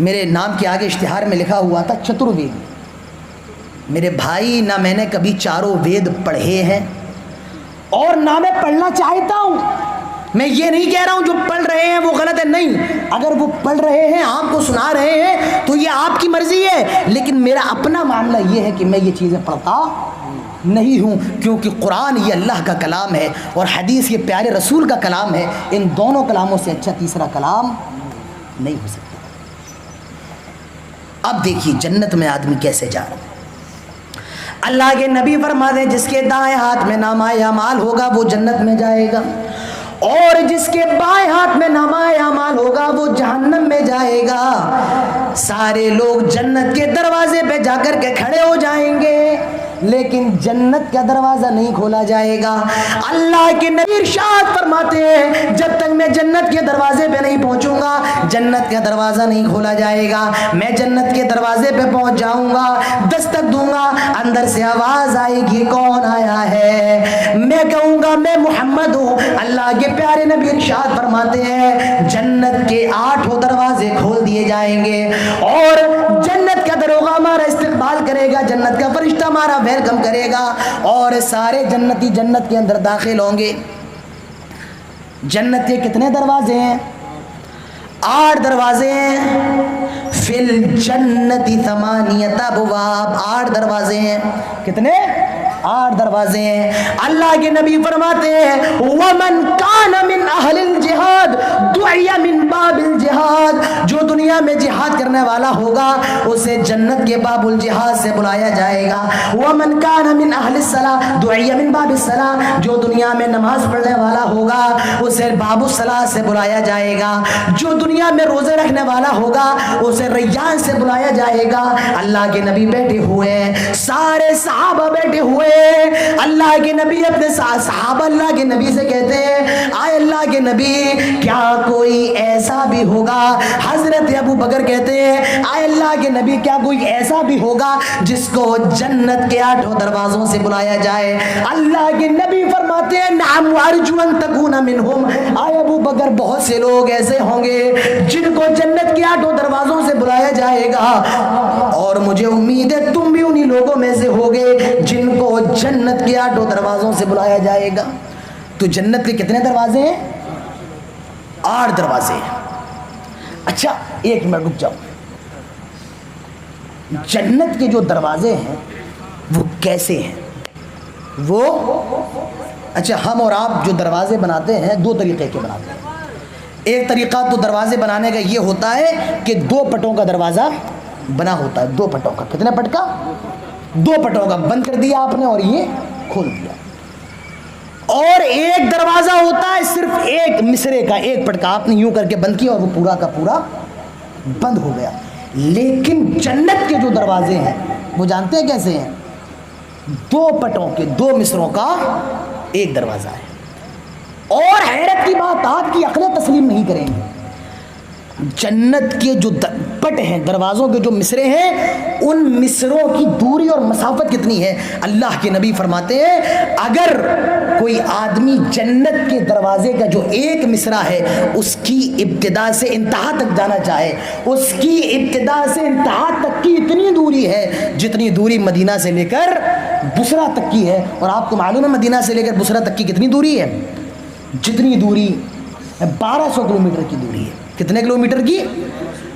میرے نام کے آگے اشتہار میں لکھا ہوا تھا چتروید. میرے بھائی نہ میں نے کبھی چاروں وید پڑھے ہیں اور نہ میں پڑھنا چاہتا ہوں. میں یہ نہیں کہہ رہا ہوں جو پڑھ رہے ہیں وہ غلط ہے، نہیں. اگر وہ پڑھ رہے ہیں آپ کو سنا رہے ہیں تو یہ آپ کی مرضی ہے، لیکن میرا اپنا معاملہ یہ ہے کہ میں یہ چیزیں پڑھتا نہیں ہوں، کیونکہ قرآن یہ اللہ کا کلام ہے اور حدیث یہ پیارے رسول کا کلام ہے. ان دونوں کلاموں سے اچھا تیسرا کلام نہیں ہو سکتا. اب دیکھیے جنت میں آدمی کیسے جا رہا ہے. اللہ کے نبی فرماتے ہیں جس کے دائیں ہاتھ میں نامہ اعمال ہوگا وہ جنت میں جائے گا، اور جس کے بائیں ہاتھ میں نامہ اعمال ہوگا وہ جہنم میں جائے گا. سارے لوگ جنت کے دروازے پہ جا کر کے کھڑے ہو جائیں گے، لیکن جنت کا دروازہ نہیں کھولا جائے گا. اللہ کے نبی ارشاد فرماتے ہیں جب تک میں جنت کے دروازے پہ نہیں پہنچوں گا جنت کا دروازہ نہیں کھولا جائے گا. میں جنت کے دروازے پہ پہنچ جاؤں گا، دستک دوں گا، اندر سے آواز آئے گی کون آیا ہے؟ میں کہوں گا میں محمد ہوں. اللہ کے پیارے نبی ارشاد فرماتے ہیں جنت کے 8 دروازے کھول دیے جائیں گے اور جنت کا دروغہ ہمارا استقبال کرے گا، جنت کا فرشتہ ہمارا ویلکم کرے گا اور سارے جنتی جنت کے اندر داخل ہوں گے. جنت کے کتنے دروازے ہیں؟ 8 دروازے ہیں. فی الجنت 8 ابواب، 8 دروازے ہیں. کتنے؟ 8 دروازے ہیں. اللہ کے نبی فرماتے ہیں ومن کان من اہل الجہاد دعی من باب الجہاد، جو دنیا میں جہاد کرنے والا ہوگا اسے جنت کے باب الجہاد سے بلایا جائے گا. ومن کان من اہل الصلاۃ دعی من باب الصلاۃ، جو دنیا میں نماز پڑھنے والا ہوگا اسے باب الصلاۃ سے بلایا جائے گا. جو دنیا میں روزے رکھنے والا ہوگا اسے ریان سے بلایا جائے گا. اللہ کے نبی بیٹھے ہوئے ہیں، سارے صحابہ بیٹھے ہوئے. اللہ کے نبی اپنے صحابہ اللہ کے نبی سے کہتے ہیں آئے اللہ کے نبی کیا کوئی ایسا بھی ہوگا؟ حضرت ابو بکر کہتے ہیں آئے اللہ کے نبی کیا کوئی ایسا بھی ہوگا جس کو جنت کے 8 دروازوں سے بلایا جائے؟ اللہ کے نبی فرماتے ہیں نعم وارجو ان تکون منہم. آئے ابو بکر بہت سے لوگ ایسے ہوں گے جن کو جنت کے 8 دروازوں سے بلایا جائے گا، اور مجھے امید ہے تم بھی انہی لوگوں میں سے ہوگے جن کو جنت کے 8 دروازوں سے بلایا جائے گا. تو جنت کے کتنے دروازے ہیں؟ 8 دروازے ہیں. اچھا ایک منٹ رک جاؤ. جنت کے جو دروازے ہیں وہ کیسے ہیں؟ وہ اچھا ہم اور آپ جو دروازے بناتے ہیں 2 طریقے کے بناتے ہیں. ایک طریقہ تو دروازے بنانے کا یہ ہوتا ہے کہ 2 پٹوں کا دروازہ بنا ہوتا ہے. 2 پٹوں کا. کتنے پٹ کا؟ 2 پٹوں کا. بند کر دیا آپ نے اور یہ کھول دیا. اور ایک دروازہ ہوتا ہے صرف ایک مصرے کا، 1 پٹ کا. آپ نے یوں کر کے بند کیا اور وہ پورا کا پورا بند ہو گیا. لیکن جنت کے جو دروازے ہیں وہ جانتے ہیں کیسے ہیں؟ 2 پٹوں کے 2 مصروں کا 1 دروازہ ہے. اور حیرت کی بات آپ کی عقلیں تسلیم نہیں کریں گے، جنت کے جو پٹ ہیں دروازوں کے جو مصرے ہیں ان مصروں کی دوری اور مسافت کتنی ہے؟ اللہ کے نبی فرماتے ہیں اگر کوئی آدمی جنت کے دروازے کا جو 1 مصرع ہے اس کی ابتدا سے انتہا تک جانا چاہے، اس کی ابتدا سے انتہا تک کی اتنی دوری ہے جتنی دوری مدینہ سے لے کر بصرہ تک کی ہے. اور آپ کو معلوم ہے مدینہ سے لے کر بصرہ تک کی کتنی دوری ہے؟ جتنی دوری 1200 کلومیٹر کی دوری ہے. کتنے کلومیٹر کی؟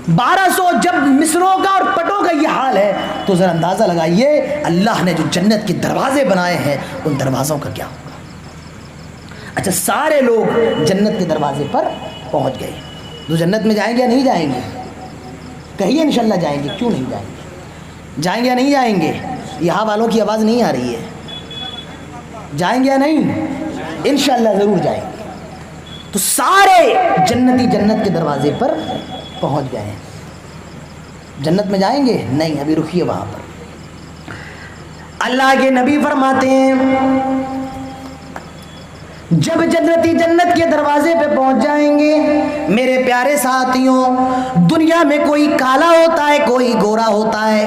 1200. جب مصروں کا اور پٹوں کا یہ حال ہے تو ذرا اندازہ لگائیے اللہ نے جو جنت کے دروازے بنائے ہیں ان دروازوں کا کیا ہوگا. اچھا سارے لوگ جنت کے دروازے پر پہنچ گئے تو جنت میں جائیں گے یا نہیں جائیں گے؟ کہیے انشاءاللہ جائیں گے. کیوں نہیں جائیں گے؟ جائیں گے یا نہیں جائیں گے؟ یہاں والوں کی آواز نہیں آ رہی ہے. جائیں گے یا نہیں؟ انشاءاللہ ضرور جائیں گے. تو سارے جنتی جنت کے دروازے پر پہنچ گئے ہیں. جنت میں جائیں گے؟ نہیں، ابھی رکیے وہاں پر. اللہ کے نبی فرماتے ہیں جب جنتی جنت کے دروازے پہ پہنچ جائیں گے میرے پیارے ساتھیوں، دنیا میں کوئی کالا ہوتا ہے کوئی گورا ہوتا ہے،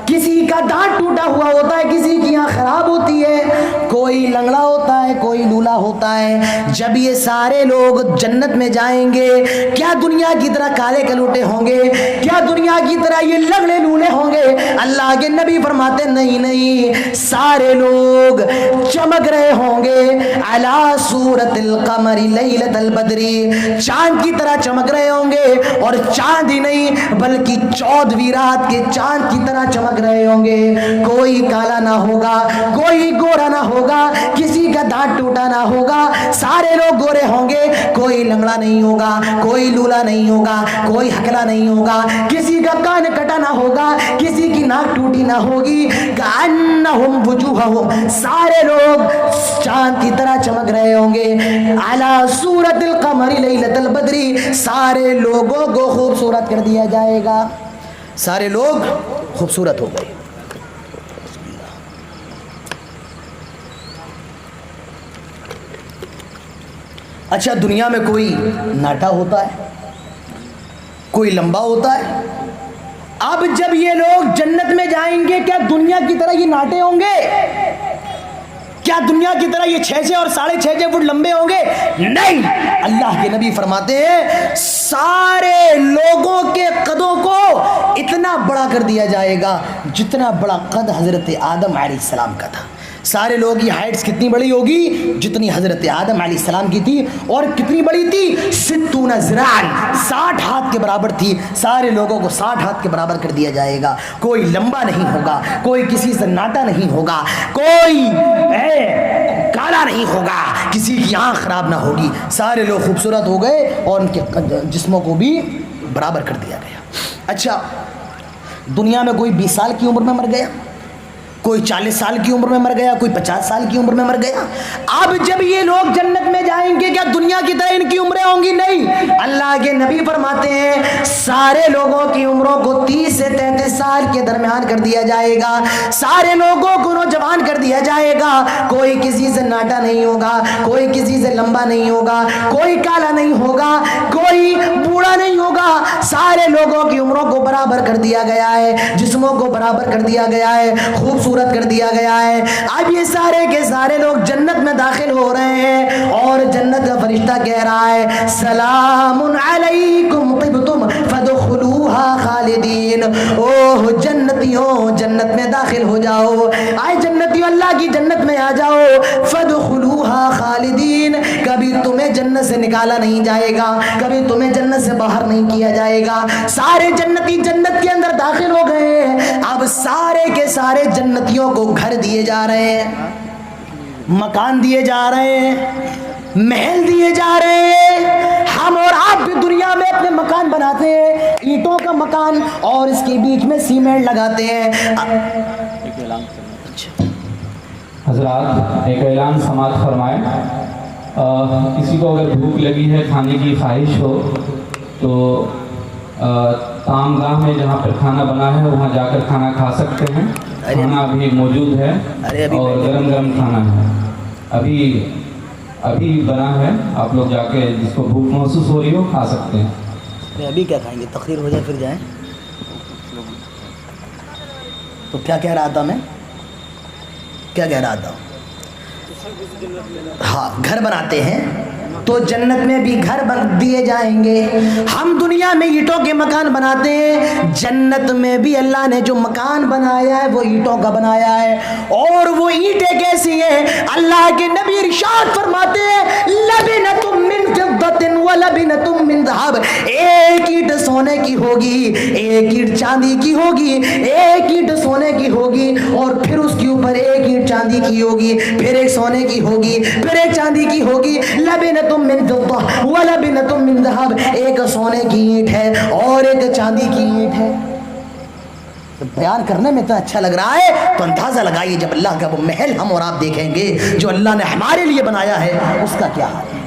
کسی کا دانت ٹوٹا ہوا ہوتا ہے, کسی کی آنکھ خراب ہوتی ہے, کوئی لنگڑا ہوتا ہے, کوئی لولا ہوتا ہے. جب یہ سارے لوگ جنت میں جائیں گے, کیا دنیا کی طرح کالے کلوٹے ہوں گے؟ کیا دنیا کی طرح یہ لنگڑے لولے ہوں گے؟ اللہ کے نبی فرماتے نہیں نہیں, سارے لوگ چمک رہے ہوں گے علی صورت القمر لیلۃ البدر, چاند کی طرح چمک رہے ہوں گے, اور چاند ہی نہیں بلکہ 14ویں رات کے چاند کی طرح چمک رہے ہوں گے. کوئی کالا نہ ہوگا, کوئی گورا نہ ہوگا, کسی کا دانت ٹوٹا نہ ہوگا, سارے لوگ گورے ہوں گے, کوئی لنگڑا نہیں ہوگا, کوئی لولا نہیں ہوگا, کوئی ہکلا نہیں ہوگا, کسی کا کان کٹا نہ ہوگا, کسی کی ناک ٹوٹی نہ ہوگی. کأنہم وجوہہم, سارے لوگ چاند کی طرح چمک رہے ہوں گے علی صورت القمر لیلۃ البدر, سارے لوگوں کو خوبصورت کر دیا جائے گا, سارے لوگ خوبصورت ہو گئے. اچھا, دنیا میں کوئی ناٹا ہوتا ہے, کوئی لمبا ہوتا ہے. اب جب یہ لوگ جنت میں جائیں گے, کیا دنیا کی طرح یہ ناٹے ہوں گے؟ کیا دنیا کی طرح یہ 6 اور 6.5 فٹ لمبے ہوں گے؟ نہیں. اللہ کے نبی فرماتے ہیں سارے لوگوں کے قدوں کو اتنا بڑا کر دیا جائے گا جتنا بڑا قد حضرت آدم علیہ السلام کا تھا. سارے لوگ کی ہائٹس کتنی بڑی ہوگی؟ جتنی حضرت آدم علیہ السلام کی تھی. اور کتنی بڑی تھی؟ 60 ذراعًا, 60 ہاتھ کے برابر تھی. سارے لوگوں کو 60 ہاتھ کے برابر کر دیا جائے گا. کوئی لمبا نہیں ہوگا, کوئی کسی سے ناٹا نہیں ہوگا, کوئی کالا نہیں ہوگا, کسی کی آنکھ خراب نہ ہوگی. سارے لوگ خوبصورت ہو گئے اور ان کے جسموں کو بھی برابر کر دیا گیا. اچھا, دنیا میں کوئی 20 سال کی عمر میں مر گیا, کوئی 40 سال کی عمر میں مر گیا, کوئی 50 سال کی عمر میں مر گیا. اب جب یہ لوگ جنت میں جائیں گے, کیا دنیا کی طرح ان کی عمریں ہوں گی؟ نہیں. اللہ کے نبی فرماتے ہیں سارے لوگوں کی عمروں کو 30 سے 33 سال کے درمیان کر دیا جائے گا. سارے لوگوں کو نوجوان کر دیا جائے گا. کوئی کسی سے ناٹا نہیں ہوگا, کوئی کسی سے لمبا نہیں ہوگا, کوئی کالا نہیں ہوگا, کوئی بوڑھا نہیں ہوگا. سارے لوگوں کی عمروں کو برابر کر دیا گیا ہے, جسموں کو برابر کر دیا گیا ہے, خوبصورت کر دیا گیا ہے. اب یہ سارے کے سارے لوگ جنت میں داخل ہو رہے ہیں, اور جنت کا فرشتہ کہہ رہا ہے سلام علیکم طبتم فادخلوها خالدین. اوہ جنتیوں, جنت میں داخل ہو جاؤ. آئے جنتیوں, اللہ کی جنت میں آ جاؤ. فادخلوها خالدین, کبھی تمہیں جنت سے نکالا نہیں جائے گا, کبھی تمہیں جنت سے باہر نہیں کیا جائے گا. سارے جنتی جنت کے اندر داخل ہو گئے ہیں. اب سارے کے سارے جنتیوں کو گھر دیے جا رہے ہیں, مکان دیے جا رہے ہیں, محل دیے جا رہے ہیں. ہم اور آپ بھی دنیا میں اپنے مکان بناتے ہیں, اینٹوں کا مکان, اور اس کے بیچ میں سیمنٹ لگاتے ہیں. حضرات ایک اعلان سماعت فرمائیں. کسی کو اگر بھوک لگی ہے, کھانے کی خواہش ہو, تو طعام گاہ میں جہاں پر کھانا بنا ہے وہاں جا کر کھانا کھا سکتے ہیں. کھانا ابھی موجود ہے اور گرم گرم کھانا ہے, ابھی بنا ہے. آپ لوگ جا کے جس کو بھوک محسوس ہو رہی ہو کھا سکتے ہیں. ابھی کیا کھائیں گے؟ تقریر ہو جائے پھر جائیں. تو کیا کہہ رہا تھا میں, کیا کہہ رہا تھا؟ ہاں, گھر بناتے ہیں تو جنت میں بھی گھر بن دیے جائیں گے. ہم دنیا میں اینٹوں کے مکان بناتے ہیں, جنت میں بھی اللہ نے جو مکان بنایا ہے وہ اینٹوں کا بنایا ہے. اور وہ اینٹیں کیسی ہیں؟ اللہ کے نبی ارشاد فرماتے ہیں لبنۃ من فضۃ ولبنۃ من ذهب. ایک اینٹ سونے کی ہوگی, ایک اینٹ چاندی کی ہوگی, ایک اینٹ سونے کی ہوگی, اور پھر اس کے اوپر ایک اینٹ چاندی کی ہوگی, پھر ایک سونے کی ہوگی, پھر ایک چاندی کی ہوگی. لبنۃ من فضہ ولبنۃ من ذهب, ایک سونے کی اینٹ ہے اور ایک چاندی کی اینٹ ہے. بیان کرنے میں تو اچھا لگ رہا ہے, تو اندازہ لگائیے جب اللہ کا وہ محل ہم اور آپ دیکھیں گے جو اللہ نے ہمارے لیے بنایا ہے, اس کا کیا حال ہے.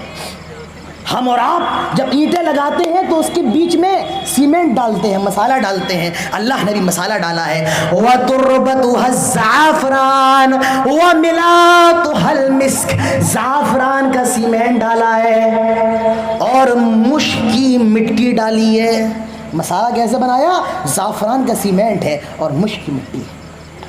ہم اور آپ جب اینٹیں لگاتے ہیں تو اس کے بیچ میں سیمنٹ ڈالتے ہیں, مسالہ ڈالتے ہیں. اللہ نے بھی مسالہ ڈالا ہے. وَتُرْبَتُهَا الزَّعْفَرَانُ وَمِلَاتُهَا الْمِسْكُ, زعفران کا سیمنٹ ڈالا ہے اور مشک کی مٹی ڈالی ہے. مسالہ کیسے بنایا؟ زعفران کا سیمنٹ ہے اور مشک کی مٹی ہے.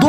2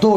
2